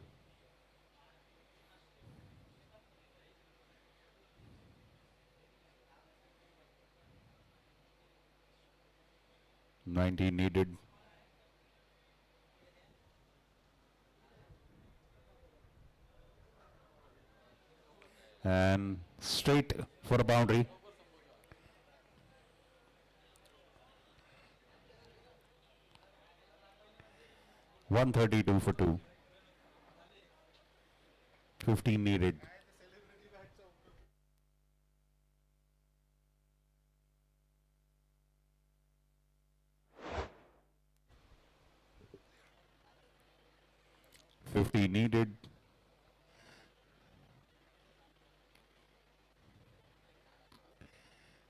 Ninety needed. And straight for a boundary. $132 for two. 15 needed. $50 needed.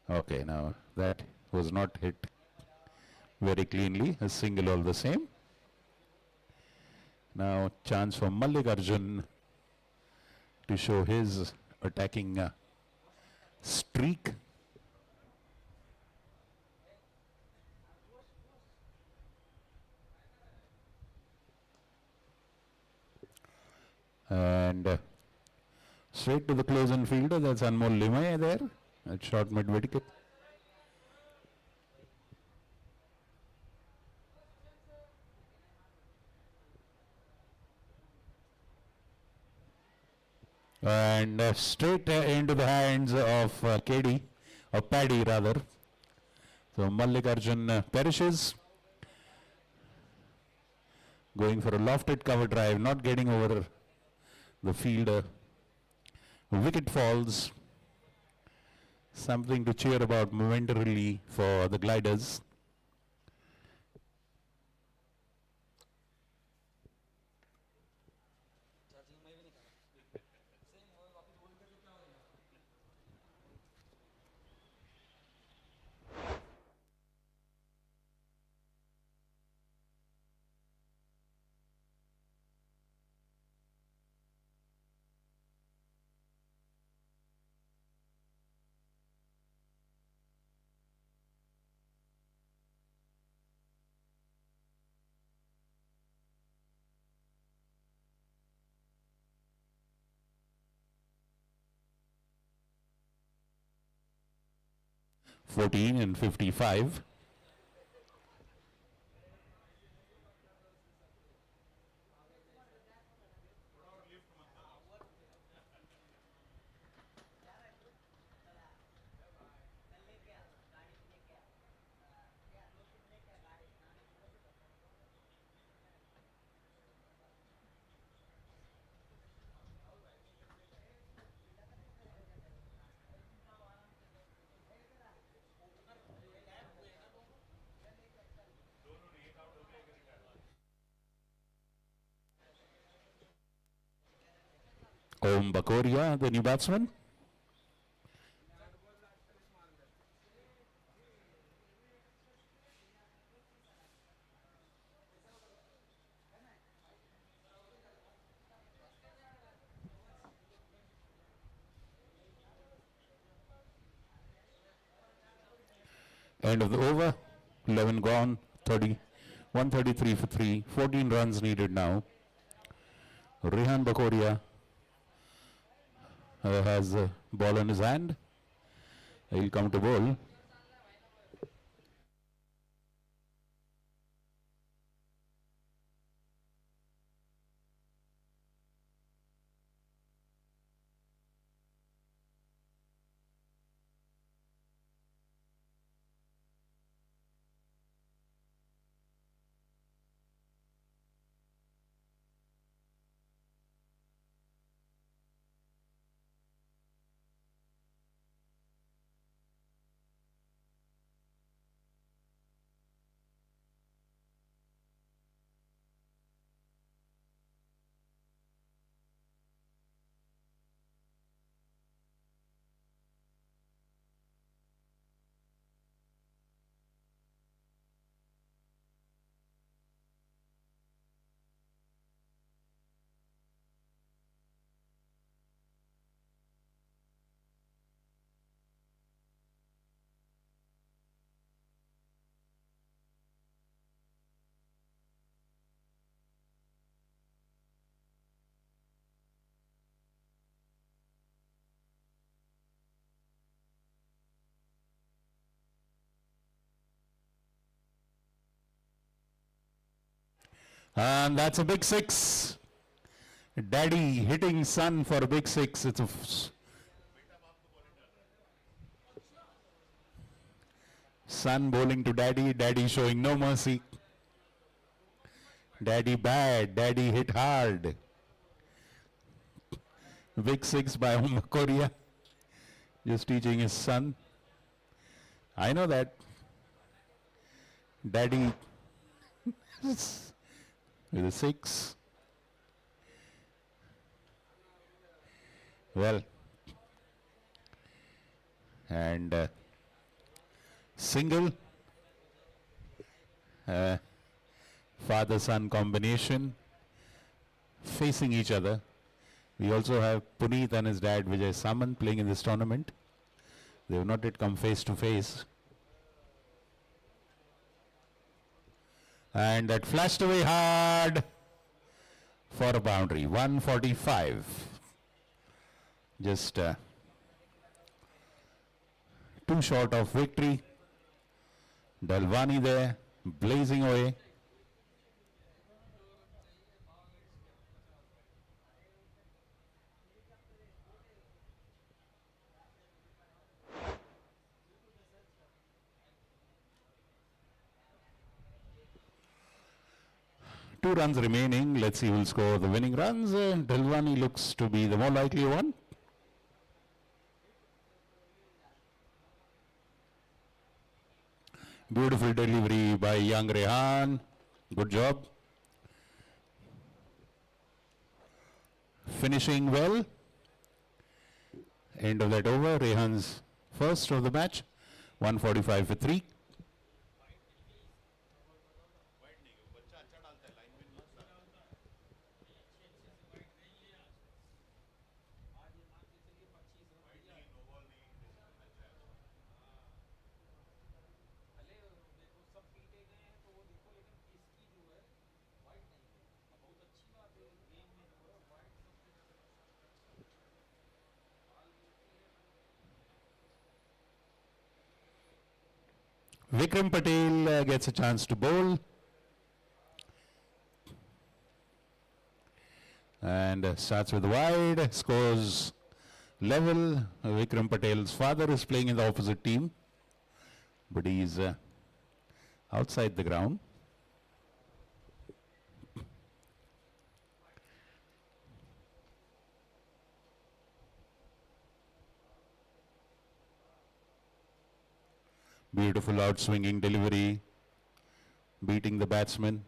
Okay, now that was not hit very cleanly. A single all the same. Now chance for Mallikarjun to show his attacking streak. And straight to the close-in fielder. That's Anmol Limay there at short mid-wicket. And straight into the hands of KD, or Paddy rather. So Mallikarjun perishes. Going for a lofted cover drive, not getting over the fielder. Wicket falls. Something to cheer about momentarily for the Gliders. $14 and $55. Om Bakoria, the new batsman. End of the over. 11 gone. 133 for 3. 14 runs needed now. Rehan Bakoria has a ball in his hand. He'll come to bowl. And that's a big six. Daddy hitting son for a big six. It's a son bowling to daddy. Daddy showing no mercy. Daddy bad. Daddy hit hard. Big six by Korea. Just teaching his son. I know that. Daddy with a six. Well, and single. Father-son combination facing each other. We also have Puneet and his dad Vijay Samant playing in this tournament. They have not yet come face to face. And that flashed away hard for a boundary. 145. Just too short of victory. Dalwani there, blazing away. Two runs remaining. Let's see who will score the winning runs. Dalwani looks to be the more likely one. Beautiful delivery by young Rehan. Good job. Finishing well. End of that over. Rehan's first of the match. 145 for 3. Vikram Patel gets a chance to bowl. And starts with wide, scores level. Vikram Patel's father is playing in the opposite team, but he's outside the ground. Beautiful outswinging delivery, beating the batsman.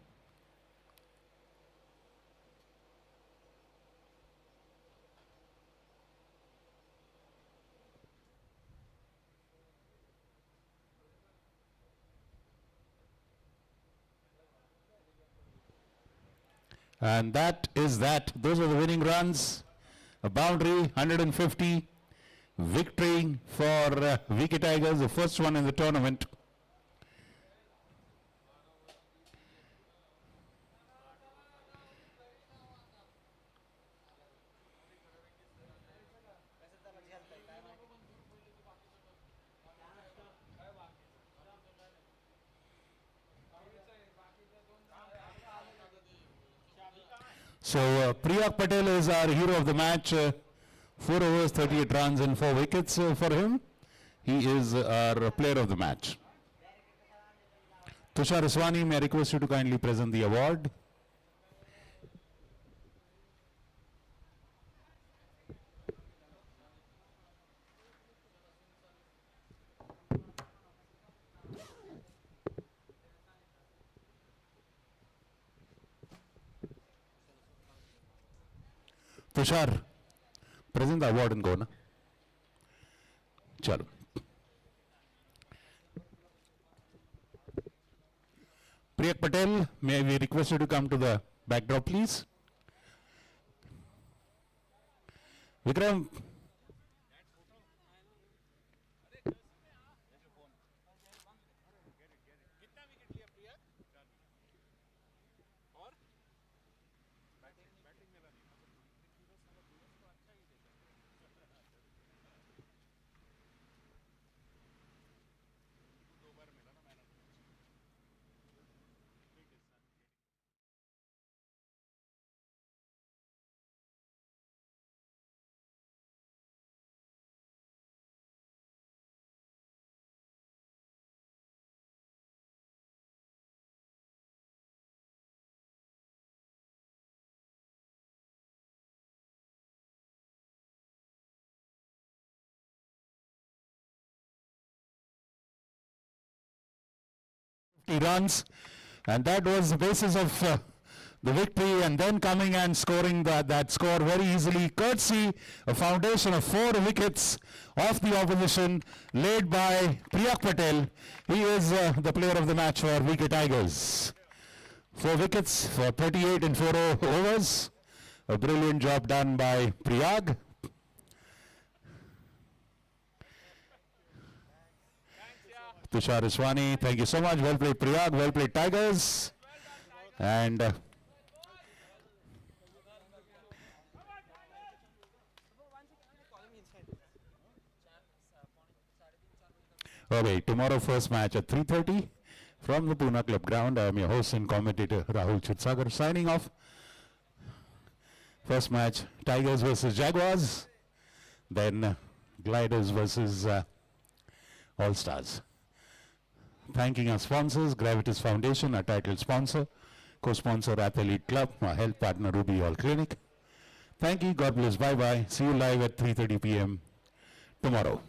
And that is that. Those are the winning runs. A boundary, 150. Victory for VK Tigers, the first one in the tournament. So Priyak Patel is our hero of the match. 4 overs, 38 runs and 4 wickets for him. He is our player of the match. Tushar Aswani, may I request you to kindly present the award. Tushar, present the award and go na. Chalo. Priyak Patel, may we request you to come to the backdrop, please. Vikram. 50 runs. And that was the basis of the victory, and then coming and scoring that score very easily, courtesy a foundation of 4 wickets of the opposition, led by Priyak Patel. He is the player of the match for VK Tigers. 4 wickets for 38 in 4 overs. A brilliant job done by Priyag. Tushar Iswani, thank you so much. Well played Priyag, well played Tigers. And okay, tomorrow first match at 3:30 from the Pune Club ground. I am your host and commentator Rahul Chitsagar signing off. First match, Tigers versus Jaguars. Then Gliders versus All Stars. Thanking our sponsors, Gravitas Foundation, our title sponsor, co-sponsor Athlete Club, our health partner Ruby Hall Clinic. Thank you, God bless, bye-bye. See you live at 3:30 p.m. tomorrow.